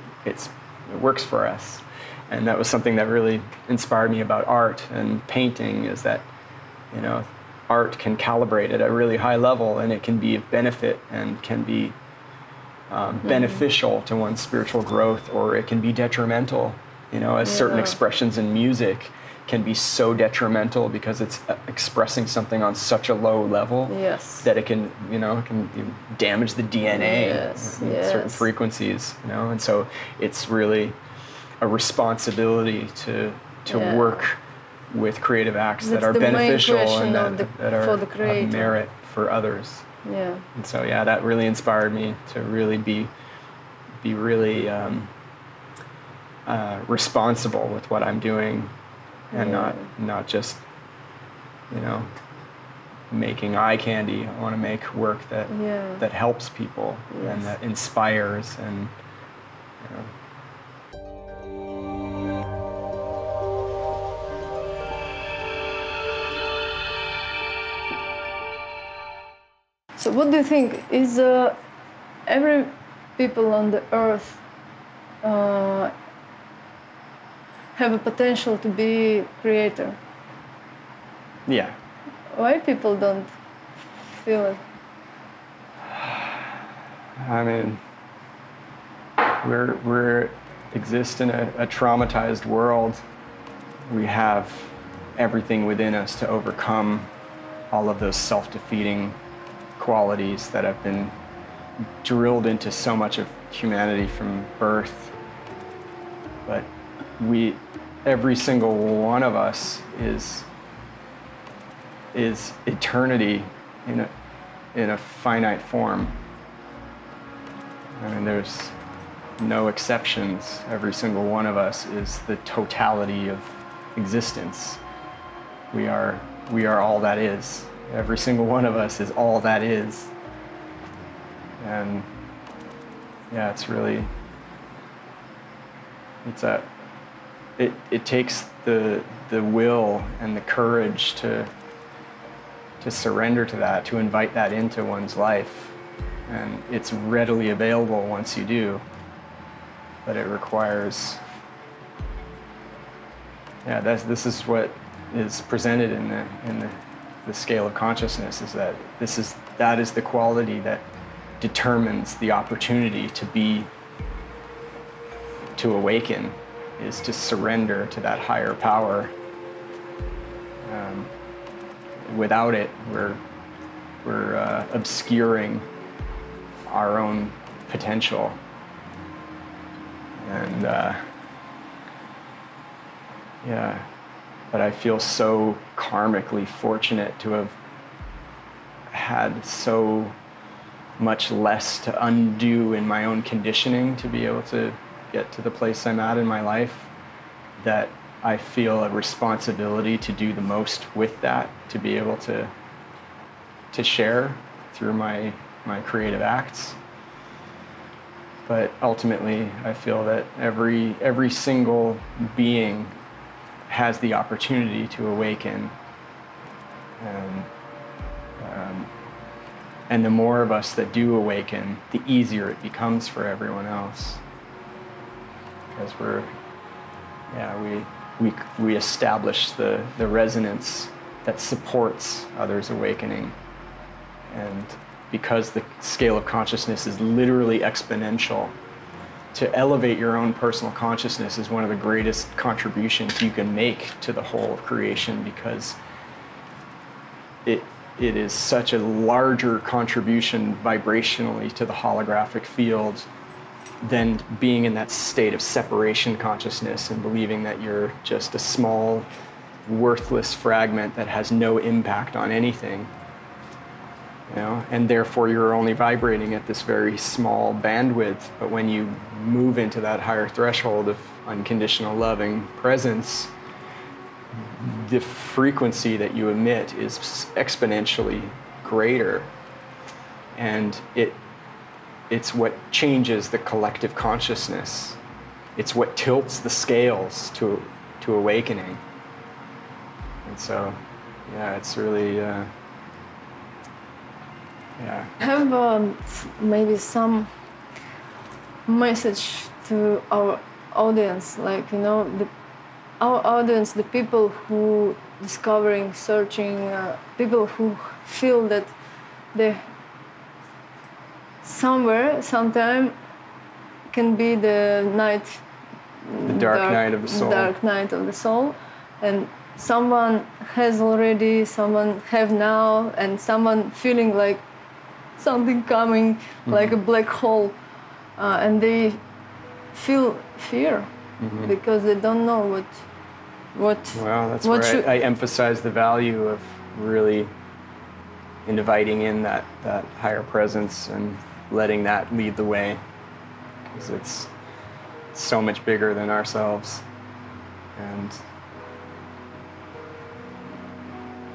works for us. And that was something that really inspired me about art and painting, is that art can calibrate at a really high level, and it can be of benefit and can be beneficial to one's spiritual growth, or it can be detrimental, as certain expressions in music can be so detrimental because it's expressing something on such a low level that it can damage the DNA in certain frequencies, and so it's really a responsibility to work with creative acts that are beneficial and that are of merit for others. Yeah. And so that really inspired me to really be really responsible with what I'm doing, and not just making eye candy. I want to make work that helps people and that inspires, and So what do you think? Is every people on the earth have a potential to be creator? Yeah. Why people don't feel it? I mean, we're exist in a traumatized world. We have everything within us to overcome all of those self-defeating qualities that have been drilled into so much of humanity from birth. But every single one of us is eternity in a finite form. I mean, there's no exceptions. Every single one of us is the totality of existence. We are all that is. Every single one of us is all that is. And it's really, it takes the will and the courage to surrender to that, to invite that into one's life. And it's readily available once you do, but it requires, this is what is presented in the scale of consciousness, is that that is the quality that determines the opportunity to awaken, is to surrender to that higher power. Without it, we're obscuring our own potential. And but I feel so karmically fortunate to have had so much less to undo in my own conditioning to be able to get to the place I'm at in my life, that I feel a responsibility to do the most with that, to be able to share through my creative acts. But ultimately, I feel that every single being has the opportunity to awaken, and the more of us that do awaken, the easier it becomes for everyone else, because we establish the resonance that supports others awakening. And because the scale of consciousness is literally exponential, to elevate your own personal consciousness is one of the greatest contributions you can make to the whole of creation, because it is such a larger contribution vibrationally to the holographic field than being in that state of separation consciousness and believing that you're just a small worthless fragment that has no impact on anything. And therefore you're only vibrating at this very small bandwidth. But when you move into that higher threshold of unconditional loving presence, the frequency that you emit is exponentially greater. And it's what changes the collective consciousness. It's what tilts the scales to awakening. And so, yeah, it's really, yeah. Have maybe some message to our audience, like, our audience, the people who discovering, searching, people who feel that they somewhere, sometime can be the dark night of the soul. Dark night of the soul, and someone has already, someone have now, and someone feeling like something coming, like a black hole, and they feel fear because they don't know what. Well, that's where I emphasize the value of really inviting in that higher presence and letting that lead the way, because it's so much bigger than ourselves. And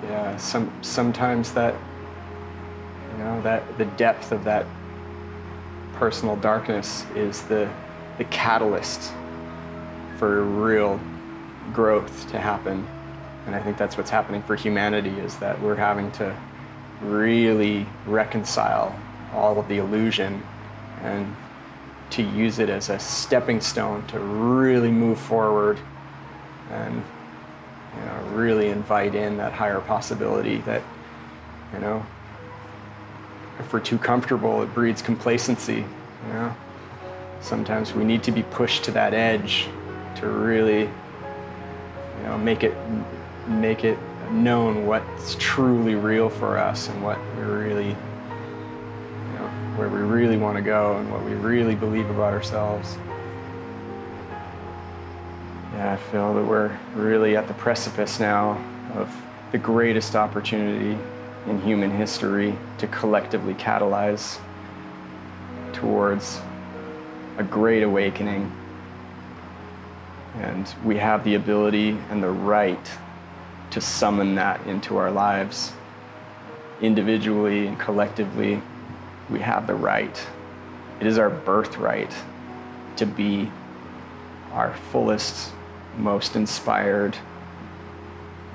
yeah, sometimes that, that the depth of that personal darkness is the catalyst for real growth to happen. And I think that's what's happening for humanity, is that we're having to really reconcile all of the illusion and to use it as a stepping stone to really move forward and really invite in that higher possibility that, if we're too comfortable, it breeds complacency. Sometimes we need to be pushed to that edge to really, make it known what's truly real for us and what we're really, where we really want to go and what we really believe about ourselves. Yeah, I feel that we're really at the precipice now of the greatest opportunity in human history to collectively catalyze towards a great awakening. And we have the ability and the right to summon that into our lives. Individually and collectively, we have the right. It is our birthright to be our fullest, most inspired,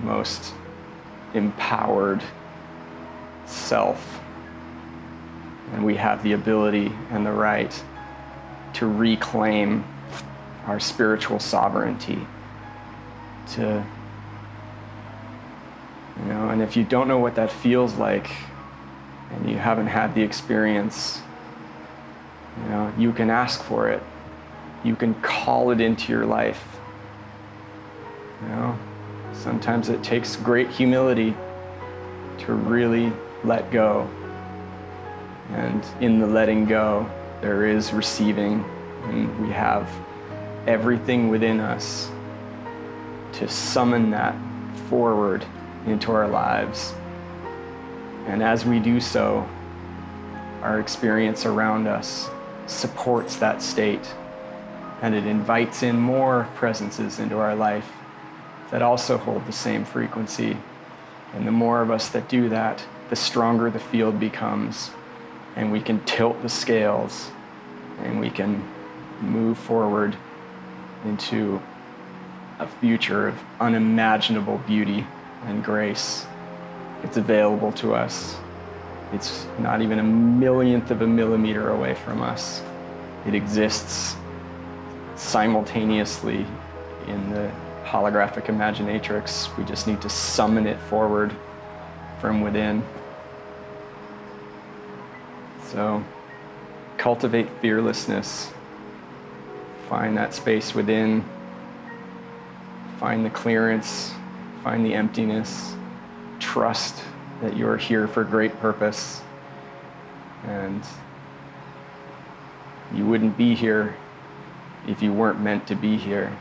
most empowered self. And we have the ability and the right to reclaim our spiritual sovereignty, to, and if you don't know what that feels like and you haven't had the experience, you can ask for it. You can call it into your life. Sometimes it takes great humility to really let go. And in the letting go, there is receiving, and we have everything within us to summon that forward into our lives. And as we do so, our experience around us supports that state, and it invites in more presences into our life that also hold the same frequency. And the more of us that do that, the stronger the field becomes, and we can tilt the scales, and we can move forward into a future of unimaginable beauty and grace. It's available to us. It's not even a millionth of a millimeter away from us. It exists simultaneously in the holographic imaginatrix. We just need to summon it forward from within. So cultivate fearlessness. Find that space within. Find the clearance. Find the emptiness. Trust that you're here for great purpose. And you wouldn't be here if you weren't meant to be here.